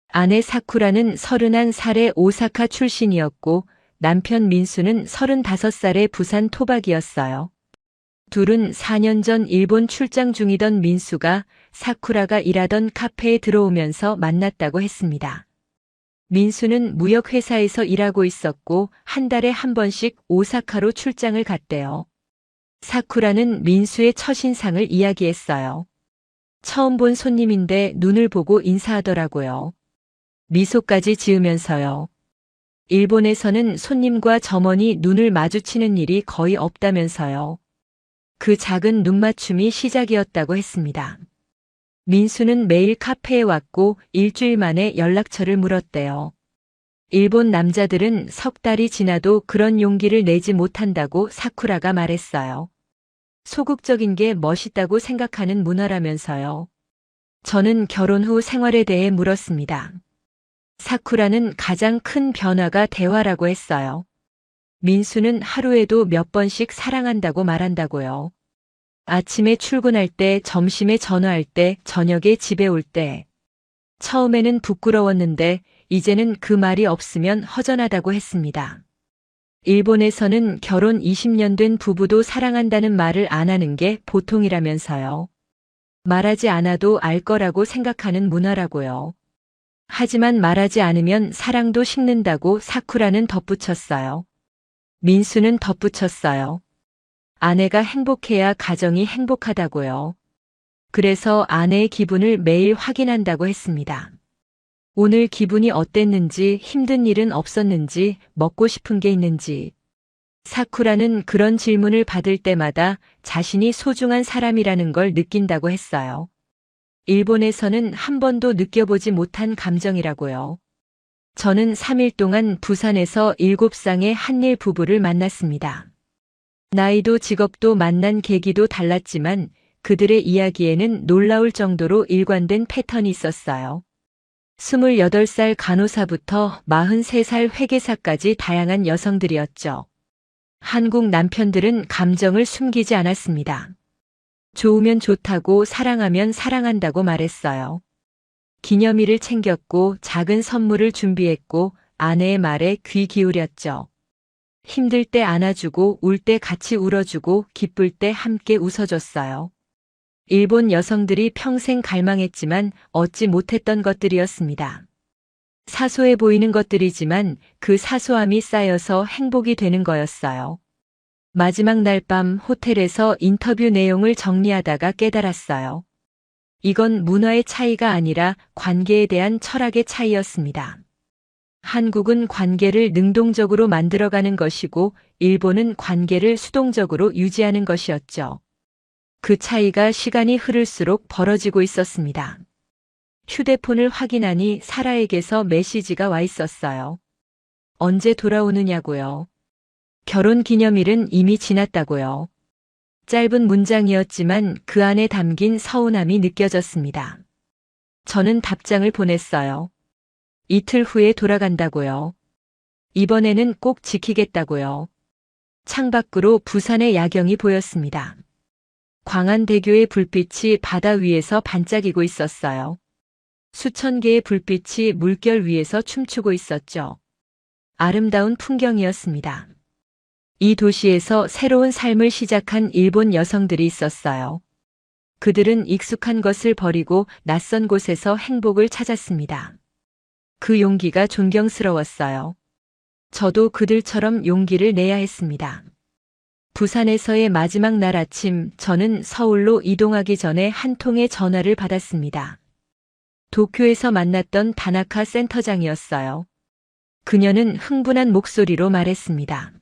아내 사쿠라는 31살의 오사카 출신이었고 남편 민수는 35살의 부산 토박이었어요. 둘은 4년 전 일본 출장 중이던 민수가 사쿠라가 일하던 카페에 들어오면서 만났다고 했습니다. 민수는 무역회사에서 일하고 있었고 한 달에 한 번씩 오사카로 출장을 갔대요. 사쿠라는 민수의 첫인상을 이야기했어요. 처음 본 손님인데 눈을 보고 인사하더라고요. 미소까지 지으면서요. 일본에서는 손님과 점원이 눈을 마주치는 일이 거의 없다면서요. 그 작은 눈맞춤이 시작이었다고 했습니다. 민수는 매일 카페에 왔고 일주일 만에 연락처를 물었대요. 일본 남자들은 석 달이 지나도 그런 용기를 내지 못한다고 사쿠라가 말했어요. 소극적인 게 멋있다고 생각하는 문화라면서요. 저는 결혼 후 생활에 대해 물었습니다. 사쿠라는 가장 큰 변화가 대화라고 했어요. 민수는 하루에도 몇 번씩 사랑한다고 말한다고요. 아침에 출근할 때, 점심에 전화할 때, 저녁에 집에 올 때. 처음에는 부끄러웠는데 이제는 그 말이 없으면 허전하다고 했습니다. 일본에서는 결혼 20년 된 부부도 사랑한다는 말을 안 하는 게 보통이라면서요. 말하지 않아도 알 거라고 생각하는 문화라고요. 하지만 말하지 않으면 사랑도 식는다고 사쿠라는 덧붙였어요. 민수는 덧붙였어요. 아내가 행복해야 가정이 행복하다고요. 그래서 아내의 기분을 매일 확인한다고 했습니다. 오늘 기분이 어땠는지, 힘든 일은 없었는지, 먹고 싶은 게 있는지. 사쿠라는 그런 질문을 받을 때마다 자신이 소중한 사람이라는 걸 느낀다고 했어요. 일본에서는 한 번도 느껴보지 못한 감정이라고요. 저는 3일 동안 부산에서 7쌍의 한일 부부를 만났습니다. 나이도 직업도 만난 계기도 달랐지만 그들의 이야기에는 놀라울 정도로 일관된 패턴이 있었어요. 28살 간호사부터 43살 회계사까지 다양한 여성들이었죠. 한국 남편들은 감정을 숨기지 않았습니다. 좋으면 좋다고 사랑하면 사랑한다고 말했어요. 기념일을 챙겼고 작은 선물을 준비했고 아내의 말에 귀 기울였죠. 힘들 때 안아주고 울 때 같이 울어주고 기쁠 때 함께 웃어줬어요. 일본 여성들이 평생 갈망했지만 얻지 못했던 것들이었습니다. 사소해 보이는 것들이지만 그 사소함이 쌓여서 행복이 되는 거였어요. 마지막 날 밤 호텔에서 인터뷰 내용을 정리하다가 깨달았어요. 이건 문화의 차이가 아니라 관계에 대한 철학의 차이였습니다. 한국은 관계를 능동적으로 만들어가는 것이고 일본은 관계를 수동적으로 유지하는 것이었죠. 그 차이가 시간이 흐를수록 벌어지고 있었습니다. 휴대폰을 확인하니 사라에게서 메시지가 와 있었어요. 언제 돌아오느냐고요. 결혼 기념일은 이미 지났다고요. 짧은 문장이었지만 그 안에 담긴 서운함이 느껴졌습니다. 저는 답장을 보냈어요. 이틀 후에 돌아간다고요. 이번에는 꼭 지키겠다고요. 창밖으로 부산의 야경이 보였습니다. 광안대교의 불빛이 바다 위에서 반짝이고 있었어요. 수천 개의 불빛이 물결 위에서 춤추고 있었죠. 아름다운 풍경이었습니다. 이 도시에서 새로운 삶을 시작한 일본 여성들이 있었어요. 그들은 익숙한 것을 버리고 낯선 곳에서 행복을 찾았습니다. 그 용기가 존경스러웠어요. 저도 그들처럼 용기를 내야 했습니다. 부산에서의 마지막 날 아침, 저는 서울로 이동하기 전에 한 통의 전화를 받았습니다. 도쿄에서 만났던 다나카 센터장이었어요. 그녀는 흥분한 목소리로 말했습니다.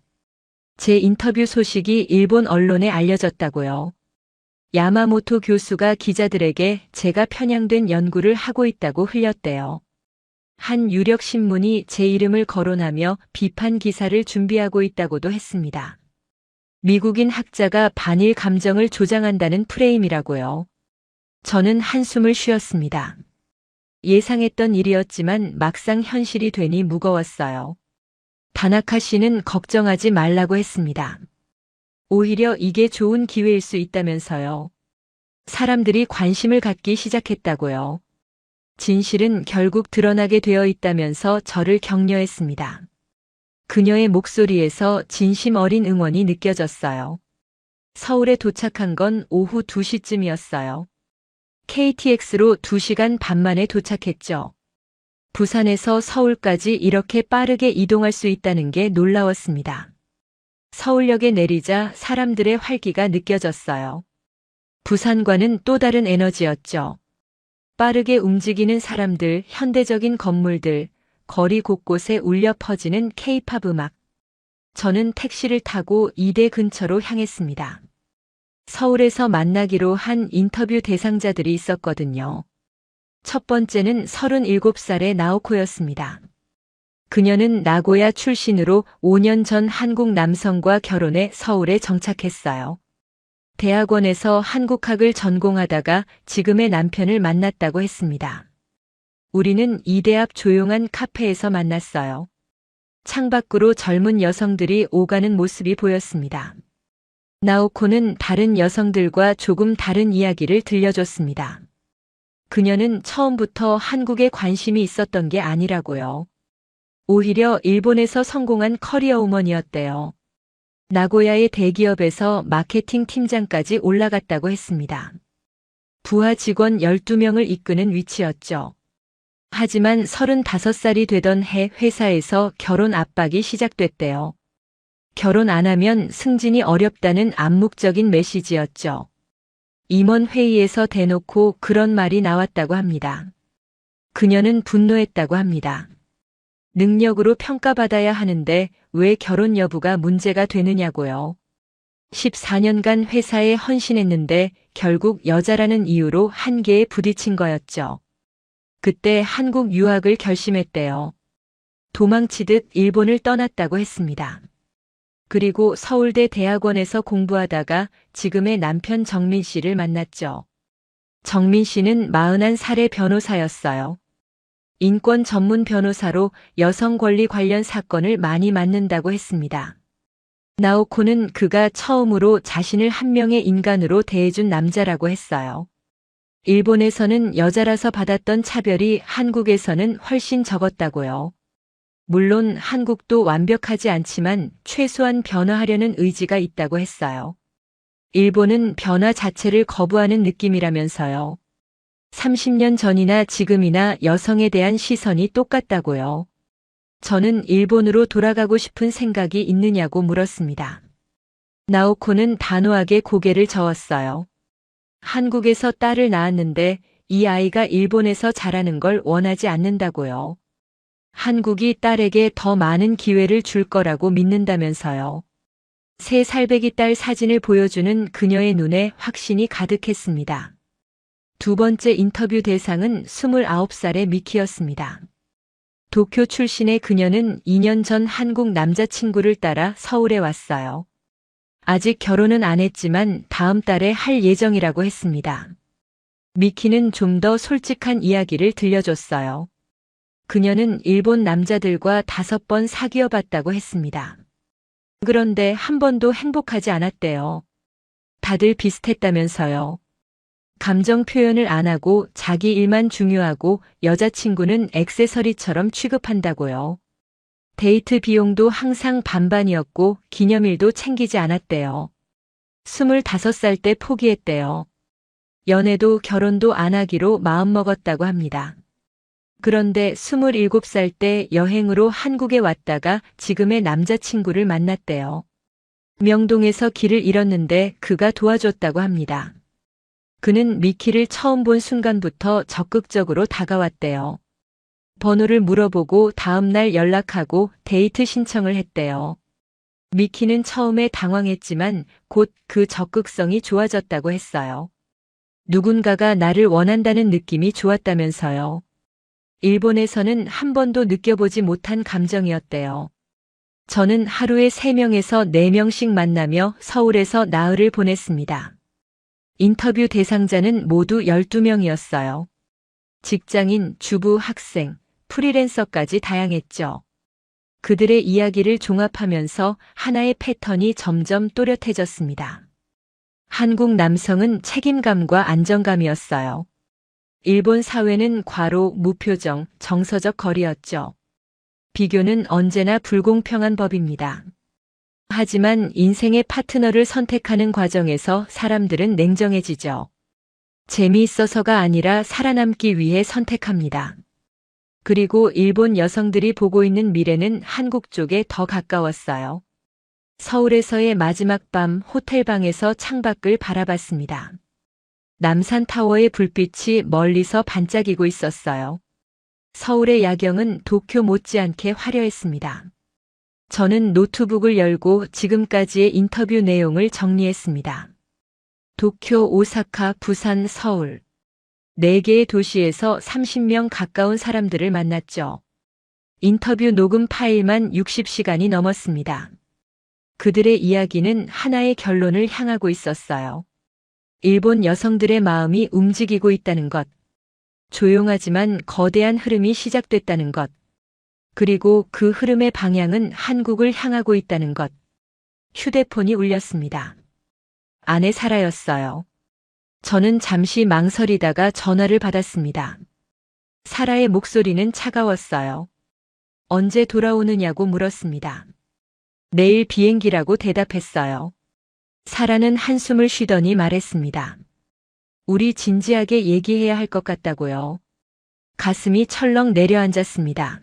제 인터뷰 소식이 일본 언론에 알려졌다고요. 야마모토 교수가 기자들에게 제가 편향된 연구를 하고 있다고 흘렸대요. 한 유력 신문이 제 이름을 거론하며 비판 기사를 준비하고 있다고도 했습니다. 미국인 학자가 반일 감정을 조장한다는 프레임이라고요. 저는 한숨을 쉬었습니다. 예상했던 일이었지만 막상 현실이 되니 무거웠어요. 다나카 씨는 걱정하지 말라고 했습니다. 오히려 이게 좋은 기회일 수 있다면서요. 사람들이 관심을 갖기 시작했다고요. 진실은 결국 드러나게 되어 있다면서 저를 격려했습니다. 그녀의 목소리에서 진심 어린 응원이 느껴졌어요. 서울에 도착한 건 오후 2시쯤이었어요. KTX로 2시간 반 만에 도착했죠. 부산에서 서울까지 이렇게 빠르게 이동할 수 있다는 게 놀라웠습니다. 서울역에 내리자 사람들의 활기가 느껴졌어요. 부산과는 또 다른 에너지였죠. 빠르게 움직이는 사람들, 현대적인 건물들, 거리 곳곳에 울려 퍼지는 K-팝 음악. 저는 택시를 타고 이대 근처로 향했습니다. 서울에서 만나기로 한 인터뷰 대상자들이 있었거든요. 첫 번째는 37살의 나오코였습니다. 그녀는 나고야 출신으로 5년 전 한국 남성과 결혼해 서울에 정착했어요. 대학원에서 한국학을 전공하다가 지금의 남편을 만났다고 했습니다. 우리는 이대 앞 조용한 카페에서 만났어요. 창밖으로 젊은 여성들이 오가는 모습이 보였습니다. 나오코는 다른 여성들과 조금 다른 이야기를 들려줬습니다. 그녀는 처음부터 한국에 관심이 있었던 게 아니라고요. 오히려 일본에서 성공한 커리어 우먼이었대요. 나고야의 대기업에서 마케팅 팀장까지 올라갔다고 했습니다. 부하 직원 12명을 이끄는 위치였죠. 하지만 35살이 되던 해 회사에서 결혼 압박이 시작됐대요. 결혼 안 하면 승진이 어렵다는 암묵적인 메시지였죠. 임원 회의에서 대놓고 그런 말이 나왔다고 합니다. 그녀는 분노했다고 합니다. 능력으로 평가받아야 하는데 왜 결혼 여부가 문제가 되느냐고요. 14년간 회사에 헌신했는데 결국 여자라는 이유로 한계에 부딪힌 거였죠. 그때 한국 유학을 결심했대요. 도망치듯 일본을 떠났다고 했습니다. 그리고 서울대 대학원에서 공부하다가 지금의 남편 정민 씨를 만났죠. 정민 씨는 41살의 변호사였어요. 인권 전문 변호사로 여성 권리 관련 사건을 많이 맡는다고 했습니다. 나오코는 그가 처음으로 자신을 한 명의 인간으로 대해준 남자라고 했어요. 일본에서는 여자라서 받았던 차별이 한국에서는 훨씬 적었다고요. 물론 한국도 완벽하지 않지만 최소한 변화하려는 의지가 있다고 했어요. 일본은 변화 자체를 거부하는 느낌이라면서요. 30년 전이나 지금이나 여성에 대한 시선이 똑같다고요. 저는 일본으로 돌아가고 싶은 생각이 있느냐고 물었습니다. 나오코는 단호하게 고개를 저었어요. 한국에서 딸을 낳았는데 이 아이가 일본에서 자라는 걸 원하지 않는다고요. 한국이 딸에게 더 많은 기회를 줄 거라고 믿는다면서요. 새 살배기 딸 사진을 보여주는 그녀의 눈에 확신이 가득했습니다. 두 번째 인터뷰 대상은 29살의 미키였습니다. 도쿄 출신의 그녀는 2년 전 한국 남자친구를 따라 서울에 왔어요. 아직 결혼은 안 했지만 다음 달에 할 예정이라고 했습니다. 미키는 좀 더 솔직한 이야기를 들려줬어요. 그녀는 일본 남자들과 5번 사귀어 봤다고 했습니다. 그런데 한 번도 행복하지 않았대요. 다들 비슷했다면서요. 감정 표현을 안 하고 자기 일만 중요하고 여자친구는 액세서리처럼 취급한다고요. 데이트 비용도 항상 반반이었고 기념일도 챙기지 않았대요. 25살 때 포기했대요. 연애도 결혼도 안 하기로 마음먹었다고 합니다. 그런데 27살 때 여행으로 한국에 왔다가 지금의 남자친구를 만났대요. 명동에서 길을 잃었는데 그가 도와줬다고 합니다. 그는 미키를 처음 본 순간부터 적극적으로 다가왔대요. 번호를 물어보고 다음날 연락하고 데이트 신청을 했대요. 미키는 처음에 당황했지만 곧 그 적극성이 좋아졌다고 했어요. 누군가가 나를 원한다는 느낌이 좋았다면서요. 일본에서는 한 번도 느껴보지 못한 감정이었대요. 저는 하루에 3명에서 4명씩 만나며 서울에서 나흘을 보냈습니다. 인터뷰 대상자는 모두 12명이었어요. 직장인, 주부, 학생, 프리랜서까지 다양했죠. 그들의 이야기를 종합하면서 하나의 패턴이 점점 또렷해졌습니다. 한국 남성은 책임감과 안정감이었어요. 일본 사회는 과로, 무표정, 정서적 거리였죠. 비교는 언제나 불공평한 법입니다. 하지만 인생의 파트너를 선택하는 과정에서 사람들은 냉정해지죠. 재미있어서가 아니라 살아남기 위해 선택합니다. 그리고 일본 여성들이 보고 있는 미래는 한국 쪽에 더 가까웠어요. 서울에서의 마지막 밤 호텔방에서 창밖을 바라봤습니다. 남산타워의 불빛이 멀리서 반짝이고 있었어요. 서울의 야경은 도쿄 못지않게 화려했습니다. 저는 노트북을 열고 지금까지의 인터뷰 내용을 정리했습니다. 도쿄, 오사카, 부산, 서울. 4개의 도시에서 30명 가까운 사람들을 만났죠. 인터뷰 녹음 파일만 60시간이 넘었습니다. 그들의 이야기는 하나의 결론을 향하고 있었어요. 일본 여성들의 마음이 움직이고 있다는 것. 조용하지만 거대한 흐름이 시작됐다는 것. 그리고 그 흐름의 방향은 한국을 향하고 있다는 것. 휴대폰이 울렸습니다. 아내 사라였어요. 저는 잠시 망설이다가 전화를 받았습니다. 사라의 목소리는 차가웠어요. 언제 돌아오느냐고 물었습니다. 내일 비행기라고 대답했어요. 사라는 한숨을 쉬더니 말했습니다. 우리 진지하게 얘기해야 할 것 같다고요. 가슴이 철렁 내려앉았습니다.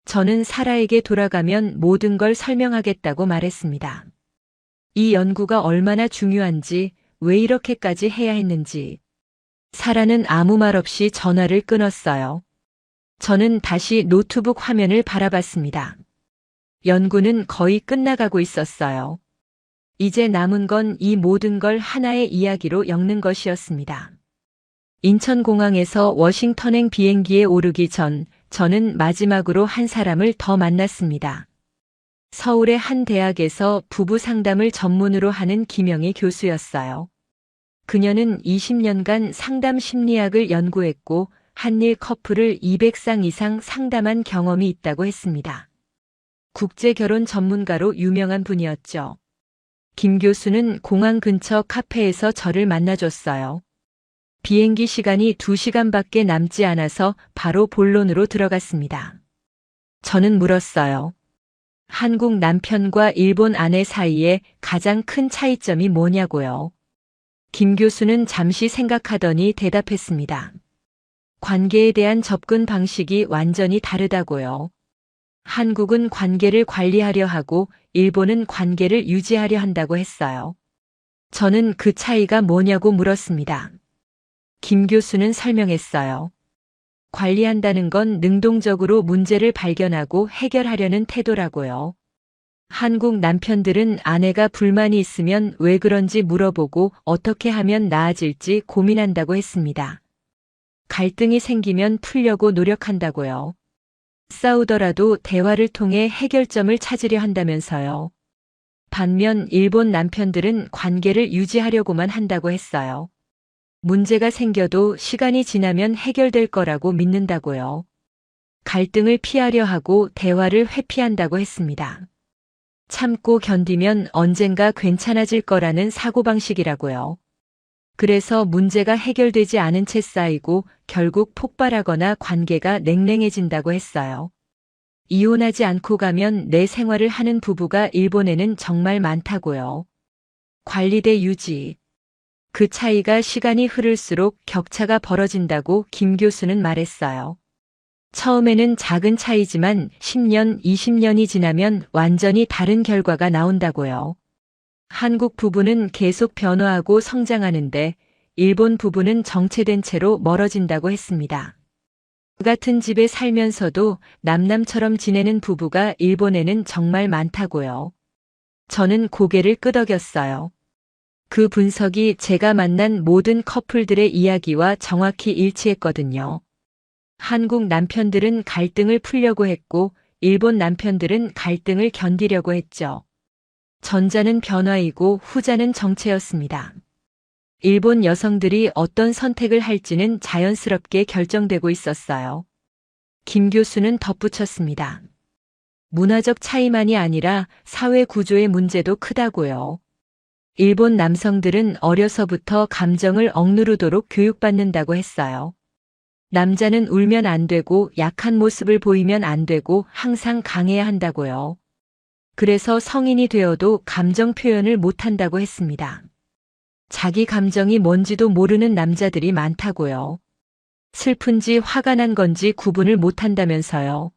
저는 사라에게 돌아가면 모든 걸 설명하겠다고 말했습니다. 이 연구가 얼마나 중요한지, 왜 이렇게까지 해야 했는지. 사라는 아무 말 없이 전화를 끊었어요. 저는 다시 노트북 화면을 바라봤습니다. 연구는 거의 끝나가고 있었어요. 이제 남은 건 이 모든 걸 하나의 이야기로 엮는 것이었습니다. 인천공항에서 워싱턴행 비행기에 오르기 전 저는 마지막으로 한 사람을 더 만났습니다. 서울의 한 대학에서 부부 상담을 전문으로 하는 김영희 교수였어요. 그녀는 20년간 상담 심리학을 연구했고 한일 커플을 200상 이상 상담한 경험이 있다고 했습니다. 국제 결혼 전문가로 유명한 분이었죠. 김 교수는 공항 근처 카페에서 저를 만나줬어요. 비행기 시간이 2시간밖에 남지 않아서 바로 본론으로 들어갔습니다. 저는 물었어요. 한국 남편과 일본 아내 사이에 가장 큰 차이점이 뭐냐고요. 김 교수는 잠시 생각하더니 대답했습니다. 관계에 대한 접근 방식이 완전히 다르다고요. 한국은 관계를 관리하려 하고 일본은 관계를 유지하려 한다고 했어요. 저는 그 차이가 뭐냐고 물었습니다. 김 교수는 설명했어요. 관리한다는 건 능동적으로 문제를 발견하고 해결하려는 태도라고요. 한국 남편들은 아내가 불만이 있으면 왜 그런지 물어보고 어떻게 하면 나아질지 고민한다고 했습니다. 갈등이 생기면 풀려고 노력한다고요. 싸우더라도 대화를 통해 해결점을 찾으려 한다면서요. 반면 일본 남편들은 관계를 유지하려고만 한다고 했어요. 문제가 생겨도 시간이 지나면 해결될 거라고 믿는다고요. 갈등을 피하려 하고 대화를 회피한다고 했습니다. 참고 견디면 언젠가 괜찮아질 거라는 사고방식이라고요. 그래서 문제가 해결되지 않은 채 쌓이고 결국 폭발하거나 관계가 냉랭해진다고 했어요. 이혼하지 않고 가면 내 생활을 하는 부부가 일본에는 정말 많다고요. 관리 대 유지. 그 차이가 시간이 흐를수록 격차가 벌어진다고 김 교수는 말했어요. 처음에는 작은 차이지만 10년, 20년이 지나면 완전히 다른 결과가 나온다고요. 한국 부부는 계속 변화하고 성장하는데 일본 부부는 정체된 채로 멀어진다고 했습니다. 같은 집에 살면서도 남남처럼 지내는 부부가 일본에는 정말 많다고요. 저는 고개를 끄덕였어요. 그 분석이 제가 만난 모든 커플들의 이야기와 정확히 일치했거든요. 한국 남편들은 갈등을 풀려고 했고 일본 남편들은 갈등을 견디려고 했죠. 전자는 변화이고 후자는 정체였습니다. 일본 여성들이 어떤 선택을 할지는 자연스럽게 결정되고 있었어요. 김 교수는 덧붙였습니다. 문화적 차이만이 아니라 사회 구조의 문제도 크다고요. 일본 남성들은 어려서부터 감정을 억누르도록 교육받는다고 했어요. 남자는 울면 안 되고 약한 모습을 보이면 안 되고 항상 강해야 한다고요. 그래서 성인이 되어도 감정 표현을 못한다고 했습니다. 자기 감정이 뭔지도 모르는 남자들이 많다고요. 슬픈지 화가 난 건지 구분을 못한다면서요.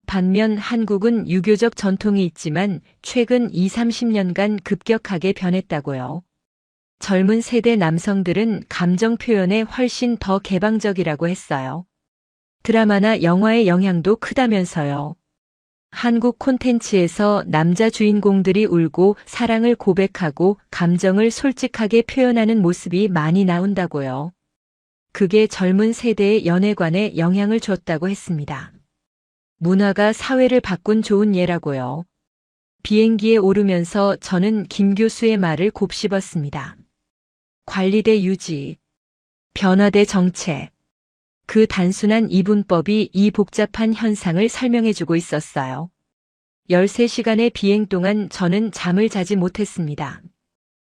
반면 한국은 유교적 전통이 있지만 최근 20, 30년간 급격하게 변했다고요. 젊은 세대 남성들은 감정 표현에 훨씬 더 개방적이라고 했어요. 드라마나 영화의 영향도 크다면서요. 한국 콘텐츠에서 남자 주인공들이 울고 사랑을 고백하고 감정을 솔직하게 표현하는 모습이 많이 나온다고요. 그게 젊은 세대의 연애관에 영향을 줬다고 했습니다. 문화가 사회를 바꾼 좋은 예라고요. 비행기에 오르면서 저는 김 교수의 말을 곱씹었습니다. 관리 대 유지, 변화 대 정체. 그 단순한 이분법이 이 복잡한 현상을 설명해주고 있었어요. 13시간의 비행 동안 저는 잠을 자지 못했습니다.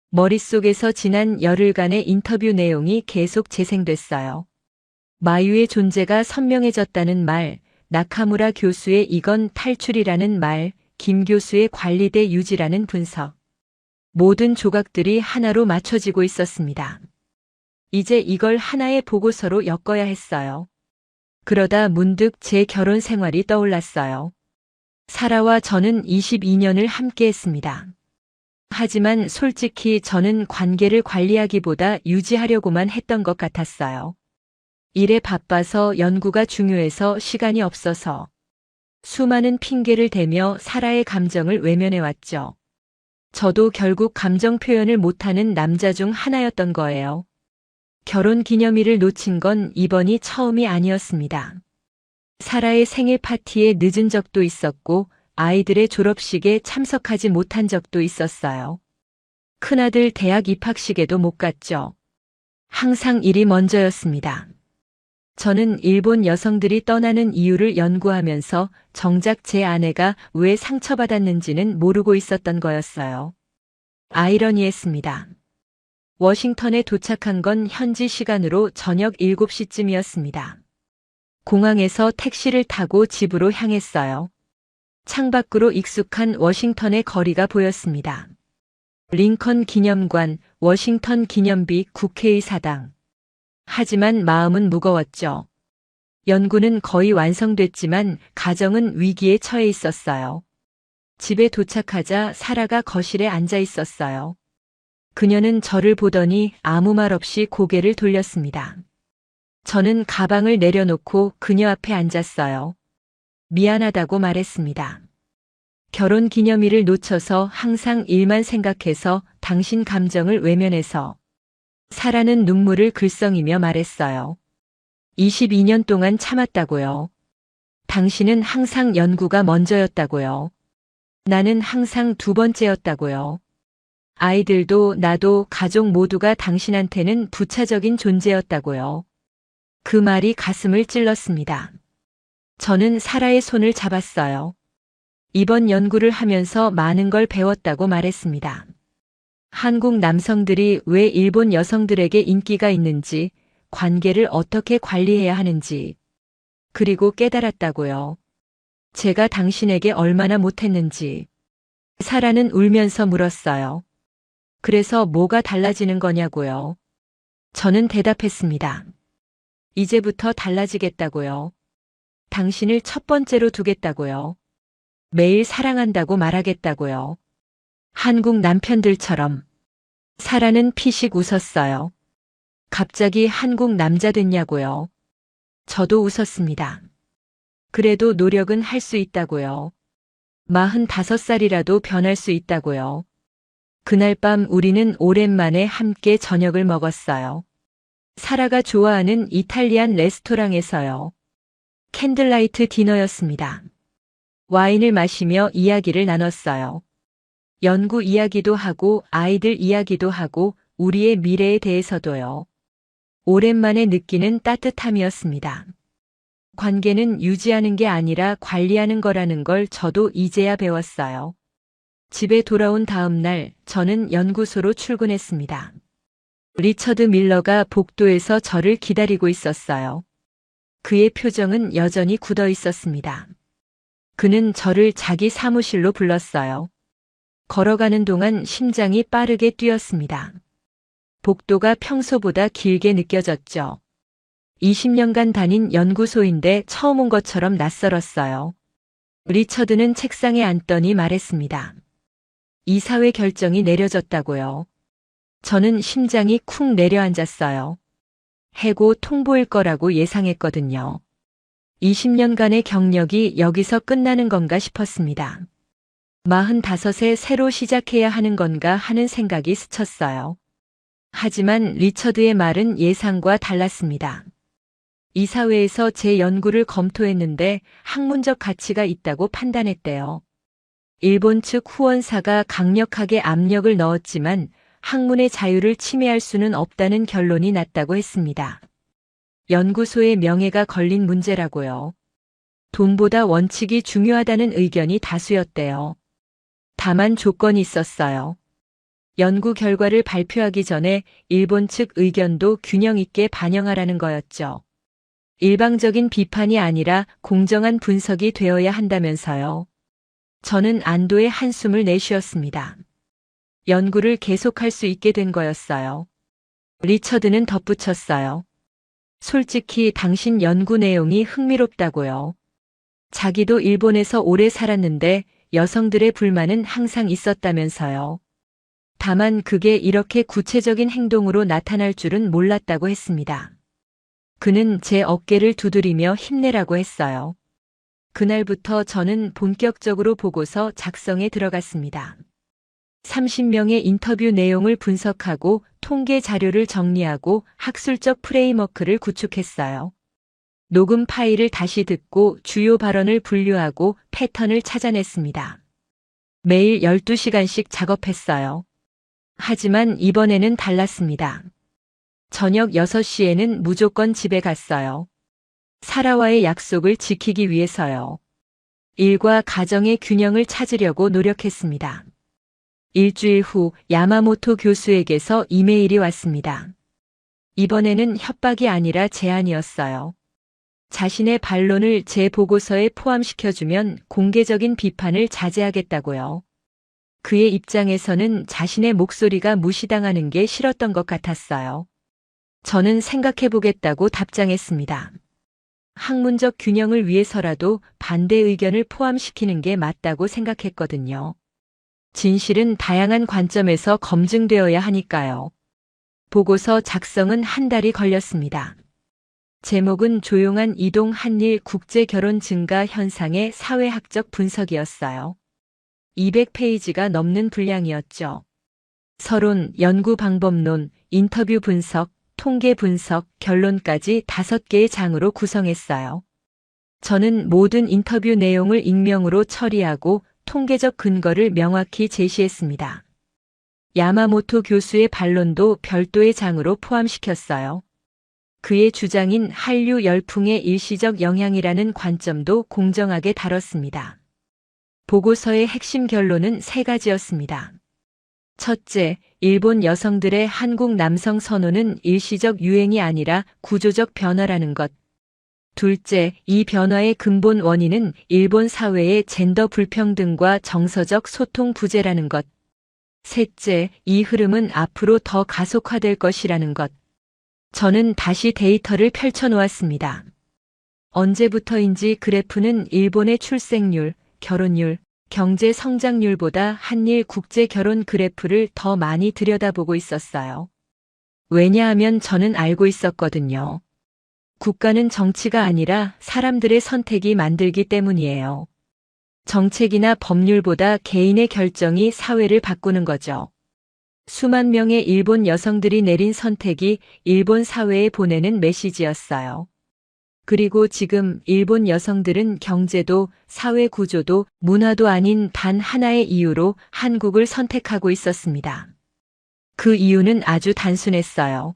머릿속에서 지난 열흘간의 인터뷰 내용이 계속 재생됐어요. 마유의 존재가 선명해졌다는 말, 나카무라 교수의 이건 탈출이라는 말, 김 교수의 관리 대 유지라는 분석. 모든 조각들이 하나로 맞춰지고 있었습니다. 이제 이걸 하나의 보고서로 엮어야 했어요. 그러다 문득 제 결혼 생활이 떠올랐어요. 사라와 저는 22년을 함께 했습니다. 하지만 솔직히 저는 관계를 관리하기보다 유지하려고만 했던 것 같았어요. 일에 바빠서 연구가 중요해서 시간이 없어서 수많은 핑계를 대며 사라의 감정을 외면해왔죠. 저도 결국 감정 표현을 못하는 남자 중 하나였던 거예요. 결혼 기념일을 놓친 건 이번이 처음이 아니었습니다. 사라의 생일 파티에 늦은 적도 있었고 아이들의 졸업식에 참석하지 못한 적도 있었어요. 큰아들 대학 입학식에도 못 갔죠. 항상 일이 먼저였습니다. 저는 일본 여성들이 떠나는 이유를 연구하면서 정작 제 아내가 왜 상처받았는지는 모르고 있었던 거였어요. 아이러니했습니다. 워싱턴에 도착한 건 현지 시간으로 저녁 7시쯤이었습니다. 공항에서 택시를 타고 집으로 향했어요. 창밖으로 익숙한 워싱턴의 거리가 보였습니다. 링컨 기념관, 워싱턴 기념비 국회의사당. 하지만 마음은 무거웠죠. 연구는 거의 완성됐지만 가정은 위기에 처해 있었어요. 집에 도착하자 사라가 거실에 앉아 있었어요. 그녀는 저를 보더니 아무 말 없이 고개를 돌렸습니다. 저는 가방을 내려놓고 그녀 앞에 앉았어요. 미안하다고 말했습니다. 결혼 기념일을 놓쳐서 항상 일만 생각해서 당신 감정을 외면해서. 사라는 눈물을 글썽이며 말했어요. 22년 동안 참았다고요. 당신은 항상 연구가 먼저였다고요. 나는 항상 두 번째였다고요. 아이들도 나도 가족 모두가 당신한테는 부차적인 존재였다고요. 그 말이 가슴을 찔렀습니다. 저는 사라의 손을 잡았어요. 이번 연구를 하면서 많은 걸 배웠다고 말했습니다. 한국 남성들이 왜 일본 여성들에게 인기가 있는지, 관계를 어떻게 관리해야 하는지, 그리고 깨달았다고요. 제가 당신에게 얼마나 못했는지. 사라는 울면서 물었어요. 그래서 뭐가 달라지는 거냐고요. 저는 대답했습니다. 이제부터 달라지겠다고요. 당신을 첫 번째로 두겠다고요. 매일 사랑한다고 말하겠다고요. 한국 남편들처럼. 사라는 피식 웃었어요. 갑자기 한국 남자 됐냐고요. 저도 웃었습니다. 그래도 노력은 할 수 있다고요. 45살이라도 변할 수 있다고요. 그날 밤 우리는 오랜만에 함께 저녁을 먹었어요. 사라가 좋아하는 이탈리안 레스토랑에서요. 캔들라이트 디너였습니다. 와인을 마시며 이야기를 나눴어요. 연구 이야기도 하고 아이들 이야기도 하고 우리의 미래에 대해서도요. 오랜만에 느끼는 따뜻함이었습니다. 관계는 유지하는 게 아니라 관리하는 거라는 걸 저도 이제야 배웠어요. 집에 돌아온 다음 날 저는 연구소로 출근했습니다. 리처드 밀러가 복도에서 저를 기다리고 있었어요. 그의 표정은 여전히 굳어 있었습니다. 그는 저를 자기 사무실로 불렀어요. 걸어가는 동안 심장이 빠르게 뛰었습니다. 복도가 평소보다 길게 느껴졌죠. 20년간 다닌 연구소인데 처음 온 것처럼 낯설었어요. 리처드는 책상에 앉더니 말했습니다. 이사회 결정이 내려졌다고요. 저는 심장이 쿵 내려앉았어요. 해고 통보일 거라고 예상했거든요. 20년간의 경력이 여기서 끝나는 건가 싶었습니다. 45에 새로 시작해야 하는 건가 하는 생각이 스쳤어요. 하지만 리처드의 말은 예상과 달랐습니다. 이사회에서 제 연구를 검토했는데 학문적 가치가 있다고 판단했대요. 일본 측 후원사가 강력하게 압력을 넣었지만 학문의 자유를 침해할 수는 없다는 결론이 났다고 했습니다. 연구소의 명예가 걸린 문제라고요. 돈보다 원칙이 중요하다는 의견이 다수였대요. 다만 조건이 있었어요. 연구 결과를 발표하기 전에 일본 측 의견도 균형 있게 반영하라는 거였죠. 일방적인 비판이 아니라 공정한 분석이 되어야 한다면서요. 저는 안도의 한숨을 내쉬었습니다. 연구를 계속할 수 있게 된 거였어요. 리처드는 덧붙였어요. 솔직히 당신 연구 내용이 흥미롭다고요. 자기도 일본에서 오래 살았는데 여성들의 불만은 항상 있었다면서요. 다만 그게 이렇게 구체적인 행동으로 나타날 줄은 몰랐다고 했습니다. 그는 제 어깨를 두드리며 힘내라고 했어요. 그날부터 저는 본격적으로 보고서 작성에 들어갔습니다. 30명의 인터뷰 내용을 분석하고 통계 자료를 정리하고 학술적 프레임워크를 구축했어요. 녹음 파일을 다시 듣고 주요 발언을 분류하고 패턴을 찾아냈습니다. 매일 12시간씩 작업했어요. 하지만 이번에는 달랐습니다. 저녁 6시에는 무조건 집에 갔어요. 사라와의 약속을 지키기 위해서요. 일과 가정의 균형을 찾으려고 노력했습니다. 일주일 후 야마모토 교수에게서 이메일이 왔습니다. 이번에는 협박이 아니라 제안이었어요. 자신의 반론을 제 보고서에 포함시켜주면 공개적인 비판을 자제하겠다고요. 그의 입장에서는 자신의 목소리가 무시당하는 게 싫었던 것 같았어요. 저는 생각해보겠다고 답장했습니다. 학문적 균형을 위해서라도 반대 의견을 포함시키는 게 맞다고 생각했거든요. 진실은 다양한 관점에서 검증되어야 하니까요. 보고서 작성은 한 달이 걸렸습니다. 제목은 조용한 이동 한일 국제 결혼 증가 현상의 사회학적 분석이었어요. 200페이지가 넘는 분량이었죠. 서론, 연구 방법론, 인터뷰 분석, 통계 분석, 결론까지 5개의 장으로 구성했어요. 저는 모든 인터뷰 내용을 익명으로 처리하고 통계적 근거를 명확히 제시했습니다. 야마모토 교수의 반론도 별도의 장으로 포함시켰어요. 그의 주장인 한류 열풍의 일시적 영향이라는 관점도 공정하게 다뤘습니다. 보고서의 핵심 결론은 3가지였습니다. 첫째, 일본 여성들의 한국 남성 선호는 일시적 유행이 아니라 구조적 변화라는 것. 둘째, 이 변화의 근본 원인은 일본 사회의 젠더 불평등과 정서적 소통 부재라는 것. 셋째, 이 흐름은 앞으로 더 가속화될 것이라는 것. 저는 다시 데이터를 펼쳐놓았습니다. 언제부터인지 그래프는 일본의 출생률, 결혼율, 경제 성장률보다 한일 국제 결혼 그래프를 더 많이 들여다보고 있었어요. 왜냐하면 저는 알고 있었거든요. 국가는 정치가 아니라 사람들의 선택이 만들기 때문이에요. 정책이나 법률보다 개인의 결정이 사회를 바꾸는 거죠. 수만 명의 일본 여성들이 내린 선택이 일본 사회에 보내는 메시지였어요. 그리고 지금 일본 여성들은 경제도 사회 구조도 문화도 아닌 단 하나의 이유로 한국을 선택하고 있었습니다. 그 이유는 아주 단순했어요.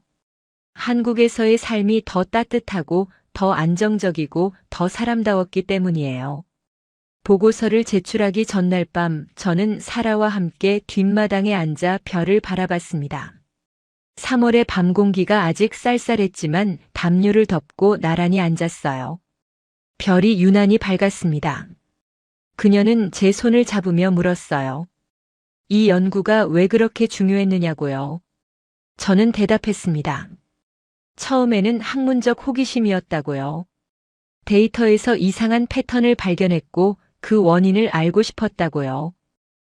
한국에서의 삶이 더 따뜻하고 더 안정적이고 더 사람다웠기 때문이에요. 보고서를 제출하기 전날 밤 저는 사라와 함께 뒷마당에 앉아 별을 바라봤습니다. 3월의 밤 공기가 아직 쌀쌀했지만 담요를 덮고 나란히 앉았어요. 별이 유난히 밝았습니다. 그녀는 제 손을 잡으며 물었어요. 이 연구가 왜 그렇게 중요했느냐고요. 저는 대답했습니다. 처음에는 학문적 호기심이었다고요. 데이터에서 이상한 패턴을 발견했고 그 원인을 알고 싶었다고요.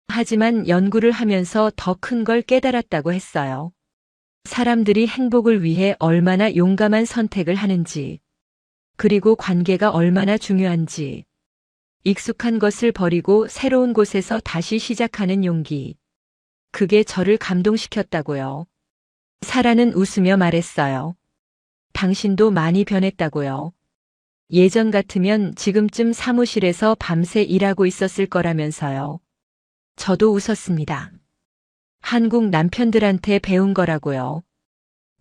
하지만 연구를 하면서 더 큰 걸 깨달았다고 했어요. 사람들이 행복을 위해 얼마나 용감한 선택을 하는지, 그리고 관계가 얼마나 중요한지, 익숙한 것을 버리고 새로운 곳에서 다시 시작하는 용기. 그게 저를 감동시켰다고요. 사라는 웃으며 말했어요. 당신도 많이 변했다고요. 예전 같으면 지금쯤 사무실에서 밤새 일하고 있었을 거라면서요. 저도 웃었습니다. 한국 남편들한테 배운 거라고요.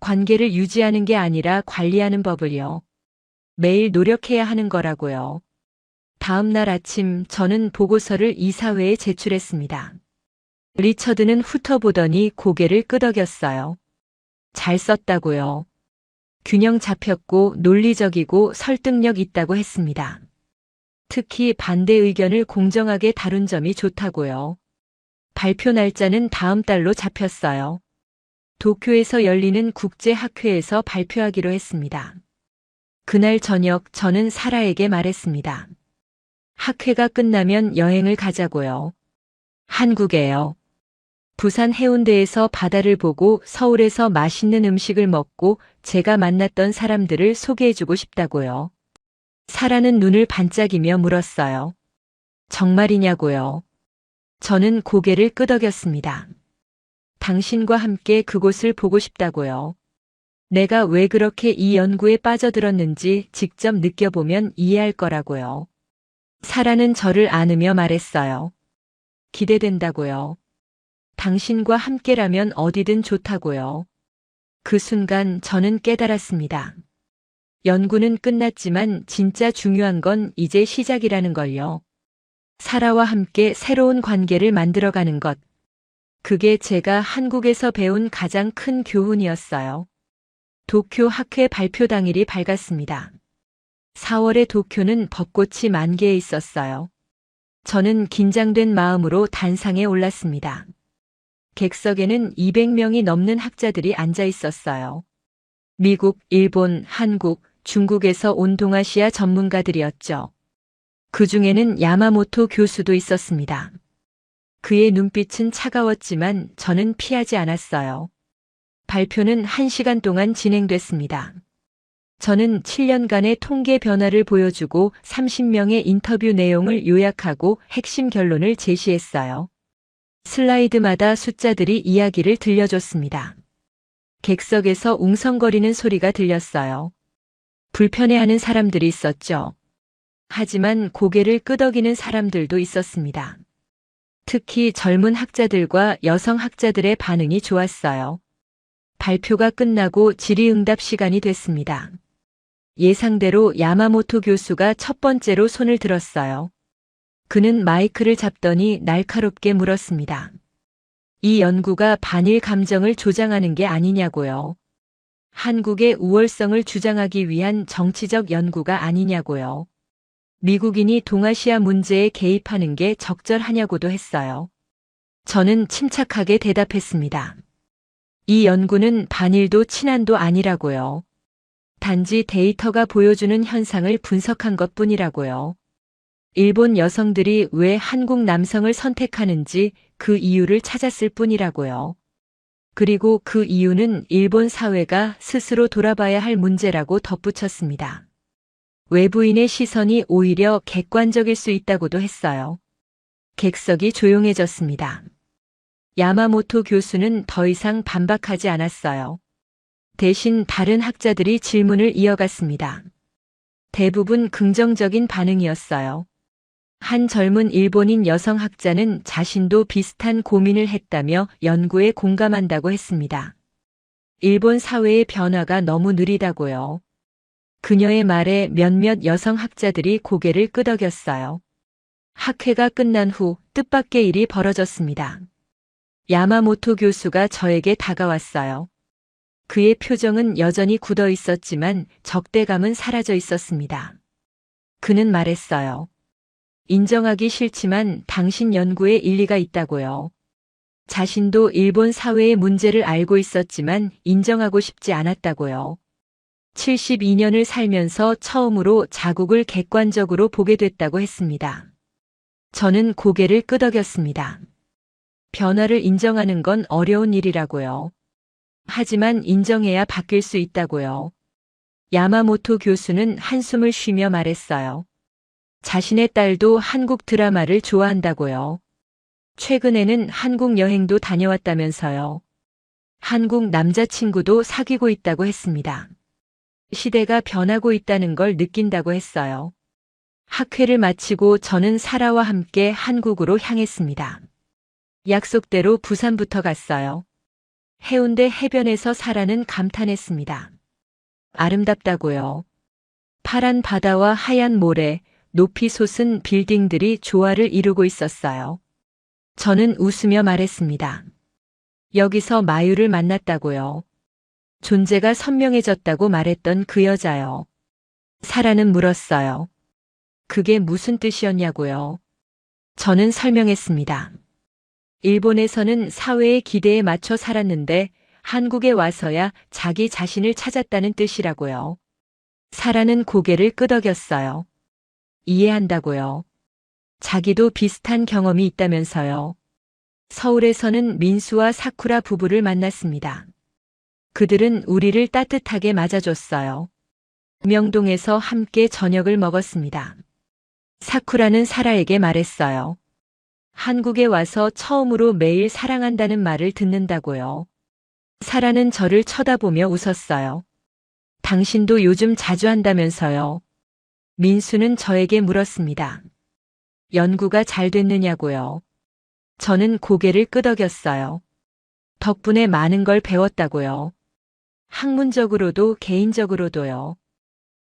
관계를 유지하는 게 아니라 관리하는 법을요. 매일 노력해야 하는 거라고요. 다음 날 아침 저는 보고서를 이사회에 제출했습니다. 리처드는 훑어보더니 고개를 끄덕였어요. 잘 썼다고요. 균형 잡혔고 논리적이고 설득력 있다고 했습니다. 특히 반대 의견을 공정하게 다룬 점이 좋다고요. 발표 날짜는 다음 달로 잡혔어요. 도쿄에서 열리는 국제학회에서 발표하기로 했습니다. 그날 저녁 저는 사라에게 말했습니다. 학회가 끝나면 여행을 가자고요. 한국에요. 부산 해운대에서 바다를 보고 서울에서 맛있는 음식을 먹고 제가 만났던 사람들을 소개해주고 싶다고요. 사라는 눈을 반짝이며 물었어요. 정말이냐고요. 저는 고개를 끄덕였습니다. 당신과 함께 그곳을 보고 싶다고요. 내가 왜 그렇게 이 연구에 빠져들었는지 직접 느껴보면 이해할 거라고요. 사라는 저를 안으며 말했어요. 기대된다고요. 당신과 함께라면 어디든 좋다고요. 그 순간 저는 깨달았습니다. 연구는 끝났지만 진짜 중요한 건 이제 시작이라는 걸요. 사라와 함께 새로운 관계를 만들어가는 것. 그게 제가 한국에서 배운 가장 큰 교훈이었어요. 도쿄 학회 발표 당일이 밝았습니다. 4월의 도쿄는 벚꽃이 만개해 있었어요. 저는 긴장된 마음으로 단상에 올랐습니다. 객석에는 200명이 넘는 학자들이 앉아 있었어요. 미국, 일본, 한국, 중국에서 온 동아시아 전문가들이었죠. 그 중에는 야마모토 교수도 있었습니다. 그의 눈빛은 차가웠지만 저는 피하지 않았어요. 발표는 1시간 동안 진행됐습니다. 저는 7년간의 통계 변화를 보여주고 30명의 인터뷰 내용을 요약하고 핵심 결론을 제시했어요. 슬라이드마다 숫자들이 이야기를 들려줬습니다. 객석에서 웅성거리는 소리가 들렸어요. 불편해하는 사람들이 있었죠. 하지만 고개를 끄덕이는 사람들도 있었습니다. 특히 젊은 학자들과 여성 학자들의 반응이 좋았어요. 발표가 끝나고 질의응답 시간이 됐습니다. 예상대로 야마모토 교수가 첫 번째로 손을 들었어요. 그는 마이크를 잡더니 날카롭게 물었습니다. 이 연구가 반일 감정을 조장하는 게 아니냐고요. 한국의 우월성을 주장하기 위한 정치적 연구가 아니냐고요. 미국인이 동아시아 문제에 개입하는 게 적절하냐고도 했어요. 저는 침착하게 대답했습니다. 이 연구는 반일도 친한도 아니라고요. 단지 데이터가 보여주는 현상을 분석한 것뿐이라고요. 일본 여성들이 왜 한국 남성을 선택하는지 그 이유를 찾았을 뿐이라고요. 그리고 그 이유는 일본 사회가 스스로 돌아봐야 할 문제라고 덧붙였습니다. 외부인의 시선이 오히려 객관적일 수 있다고도 했어요. 객석이 조용해졌습니다. 야마모토 교수는 더 이상 반박하지 않았어요. 대신 다른 학자들이 질문을 이어갔습니다. 대부분 긍정적인 반응이었어요. 한 젊은 일본인 여성 학자는 자신도 비슷한 고민을 했다며 연구에 공감한다고 했습니다. 일본 사회의 변화가 너무 느리다고요. 그녀의 말에 몇몇 여성 학자들이 고개를 끄덕였어요. 학회가 끝난 후 뜻밖의 일이 벌어졌습니다. 야마모토 교수가 저에게 다가왔어요. 그의 표정은 여전히 굳어 있었지만 적대감은 사라져 있었습니다. 그는 말했어요. 인정하기 싫지만 당신 연구에 일리가 있다고요. 자신도 일본 사회의 문제를 알고 있었지만 인정하고 싶지 않았다고요. 72년을 살면서 처음으로 자국을 객관적으로 보게 됐다고 했습니다. 저는 고개를 끄덕였습니다. 변화를 인정하는 건 어려운 일이라고요. 하지만 인정해야 바뀔 수 있다고요. 야마모토 교수는 한숨을 쉬며 말했어요. 자신의 딸도 한국 드라마를 좋아한다고요. 최근에는 한국 여행도 다녀왔다면서요. 한국 남자친구도 사귀고 있다고 했습니다. 시대가 변하고 있다는 걸 느낀다고 했어요. 학회를 마치고 저는 사라와 함께 한국으로 향했습니다. 약속대로 부산부터 갔어요. 해운대 해변에서 사라는 감탄했습니다. 아름답다고요. 파란 바다와 하얀 모래, 높이 솟은 빌딩들이 조화를 이루고 있었어요. 저는 웃으며 말했습니다. 여기서 마유를 만났다고요. 존재가 선명해졌다고 말했던 그 여자요. 사라는 물었어요. 그게 무슨 뜻이었냐고요. 저는 설명했습니다. 일본에서는 사회의 기대에 맞춰 살았는데 한국에 와서야 자기 자신을 찾았다는 뜻이라고요. 사라는 고개를 끄덕였어요. 이해한다고요. 자기도 비슷한 경험이 있다면서요. 서울에서는 민수와 사쿠라 부부를 만났습니다. 그들은 우리를 따뜻하게 맞아줬어요. 명동에서 함께 저녁을 먹었습니다. 사쿠라는 사라에게 말했어요. 한국에 와서 처음으로 매일 사랑한다는 말을 듣는다고요. 사라는 저를 쳐다보며 웃었어요. 당신도 요즘 자주 한다면서요. 민수는 저에게 물었습니다. 연구가 잘 됐느냐고요. 저는 고개를 끄덕였어요. 덕분에 많은 걸 배웠다고요. 학문적으로도 개인적으로도요.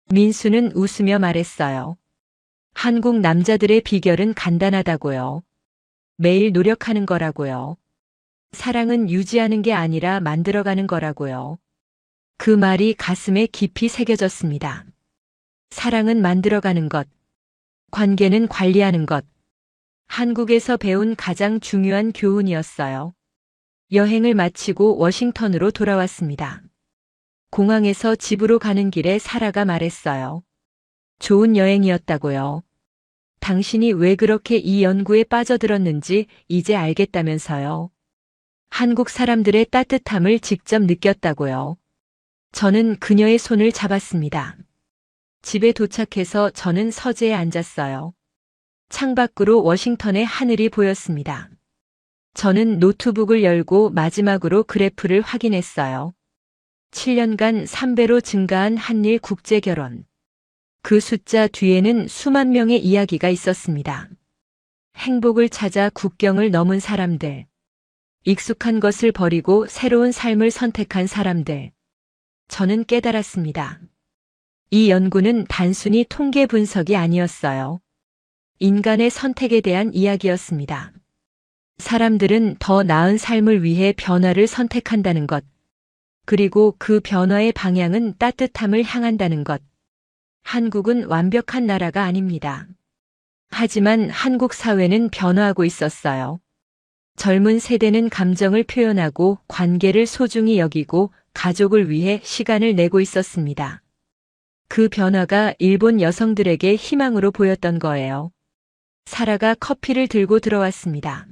민수는 웃으며 말했어요. 한국 남자들의 비결은 간단하다고요. 매일 노력하는 거라고요. 사랑은 유지하는 게 아니라 만들어가는 거라고요. 그 말이 가슴에 깊이 새겨졌습니다. 사랑은 만들어가는 것, 관계는 관리하는 것. 한국에서 배운 가장 중요한 교훈이었어요. 여행을 마치고 워싱턴으로 돌아왔습니다. 공항에서 집으로 가는 길에 사라가 말했어요. 좋은 여행이었다고요. 당신이 왜 그렇게 이 연구에 빠져들었는지 이제 알겠다면서요. 한국 사람들의 따뜻함을 직접 느꼈다고요. 저는 그녀의 손을 잡았습니다. 집에 도착해서 저는 서재에 앉았어요. 창밖으로 워싱턴의 하늘이 보였습니다. 저는 노트북을 열고 마지막으로 그래프를 확인했어요. 7년간 3배로 증가한 한일 국제결혼. 그 숫자 뒤에는 수만 명의 이야기가 있었습니다. 행복을 찾아 국경을 넘은 사람들. 익숙한 것을 버리고 새로운 삶을 선택한 사람들. 저는 깨달았습니다. 이 연구는 단순히 통계 분석이 아니었어요. 인간의 선택에 대한 이야기였습니다. 사람들은 더 나은 삶을 위해 변화를 선택한다는 것. 그리고 그 변화의 방향은 따뜻함을 향한다는 것. 한국은 완벽한 나라가 아닙니다. 하지만 한국 사회는 변화하고 있었어요. 젊은 세대는 감정을 표현하고 관계를 소중히 여기고 가족을 위해 시간을 내고 있었습니다. 그 변화가 일본 여성들에게 희망으로 보였던 거예요. 사라가 커피를 들고 들어왔습니다.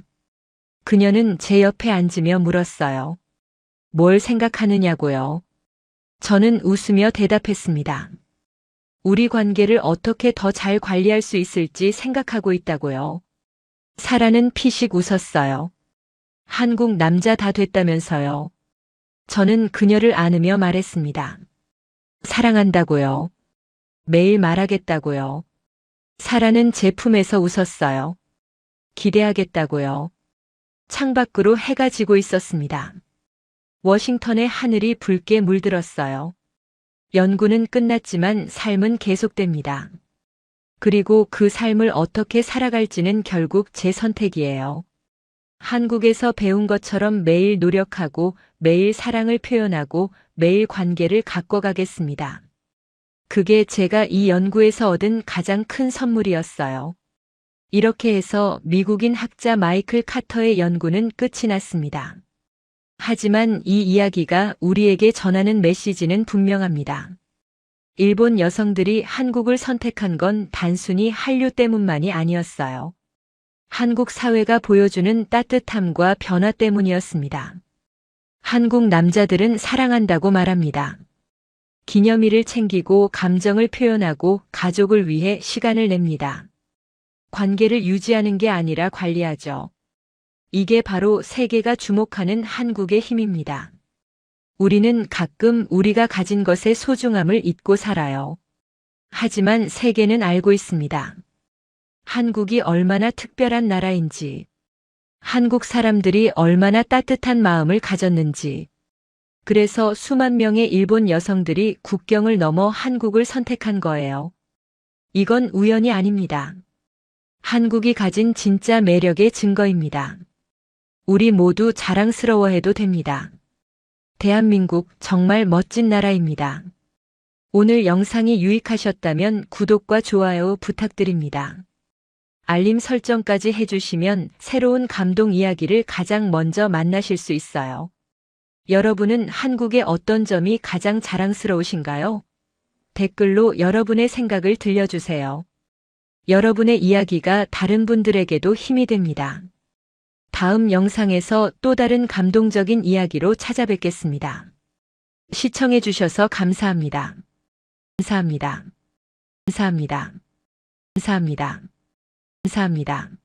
그녀는 제 옆에 앉으며 물었어요. 뭘 생각하느냐고요? 저는 웃으며 대답했습니다. 우리 관계를 어떻게 더 잘 관리할 수 있을지 생각하고 있다고요. 사라는 피식 웃었어요. 한국 남자 다 됐다면서요. 저는 그녀를 안으며 말했습니다. 사랑한다고요. 매일 말하겠다고요. 사라는 제 품에서 웃었어요. 기대하겠다고요. 창밖으로 해가 지고 있었습니다. 워싱턴의 하늘이 붉게 물들었어요. 연구는 끝났지만 삶은 계속됩니다. 그리고 그 삶을 어떻게 살아갈지는 결국 제 선택이에요. 한국에서 배운 것처럼 매일 노력하고 매일 사랑을 표현하고 매일 관계를 가꿔가겠습니다. 그게 제가 이 연구에서 얻은 가장 큰 선물이었어요. 이렇게 해서 미국인 학자 마이클 카터의 연구는 끝이 났습니다. 하지만 이 이야기가 우리에게 전하는 메시지는 분명합니다. 일본 여성들이 한국을 선택한 건 단순히 한류 때문만이 아니었어요. 한국 사회가 보여주는 따뜻함과 변화 때문이었습니다. 한국 남자들은 사랑한다고 말합니다. 기념일을 챙기고 감정을 표현하고 가족을 위해 시간을 냅니다. 관계를 유지하는 게 아니라 관리하죠. 이게 바로 세계가 주목하는 한국의 힘입니다. 우리는 가끔 우리가 가진 것의 소중함을 잊고 살아요. 하지만 세계는 알고 있습니다. 한국이 얼마나 특별한 나라인지, 한국 사람들이 얼마나 따뜻한 마음을 가졌는지, 그래서 수만 명의 일본 여성들이 국경을 넘어 한국을 선택한 거예요. 이건 우연이 아닙니다. 한국이 가진 진짜 매력의 증거입니다. 우리 모두 자랑스러워해도 됩니다. 대한민국 정말 멋진 나라입니다. 오늘 영상이 유익하셨다면 구독과 좋아요 부탁드립니다. 알림 설정까지 해주시면 새로운 감동 이야기를 가장 먼저 만나실 수 있어요. 여러분은 한국의 어떤 점이 가장 자랑스러우신가요? 댓글로 여러분의 생각을 들려주세요. 여러분의 이야기가 다른 분들에게도 힘이 됩니다. 다음 영상에서 또 다른 감동적인 이야기로 찾아뵙겠습니다. 시청해주셔서 감사합니다. 감사합니다. 감사합니다. 감사합니다. 감사합니다.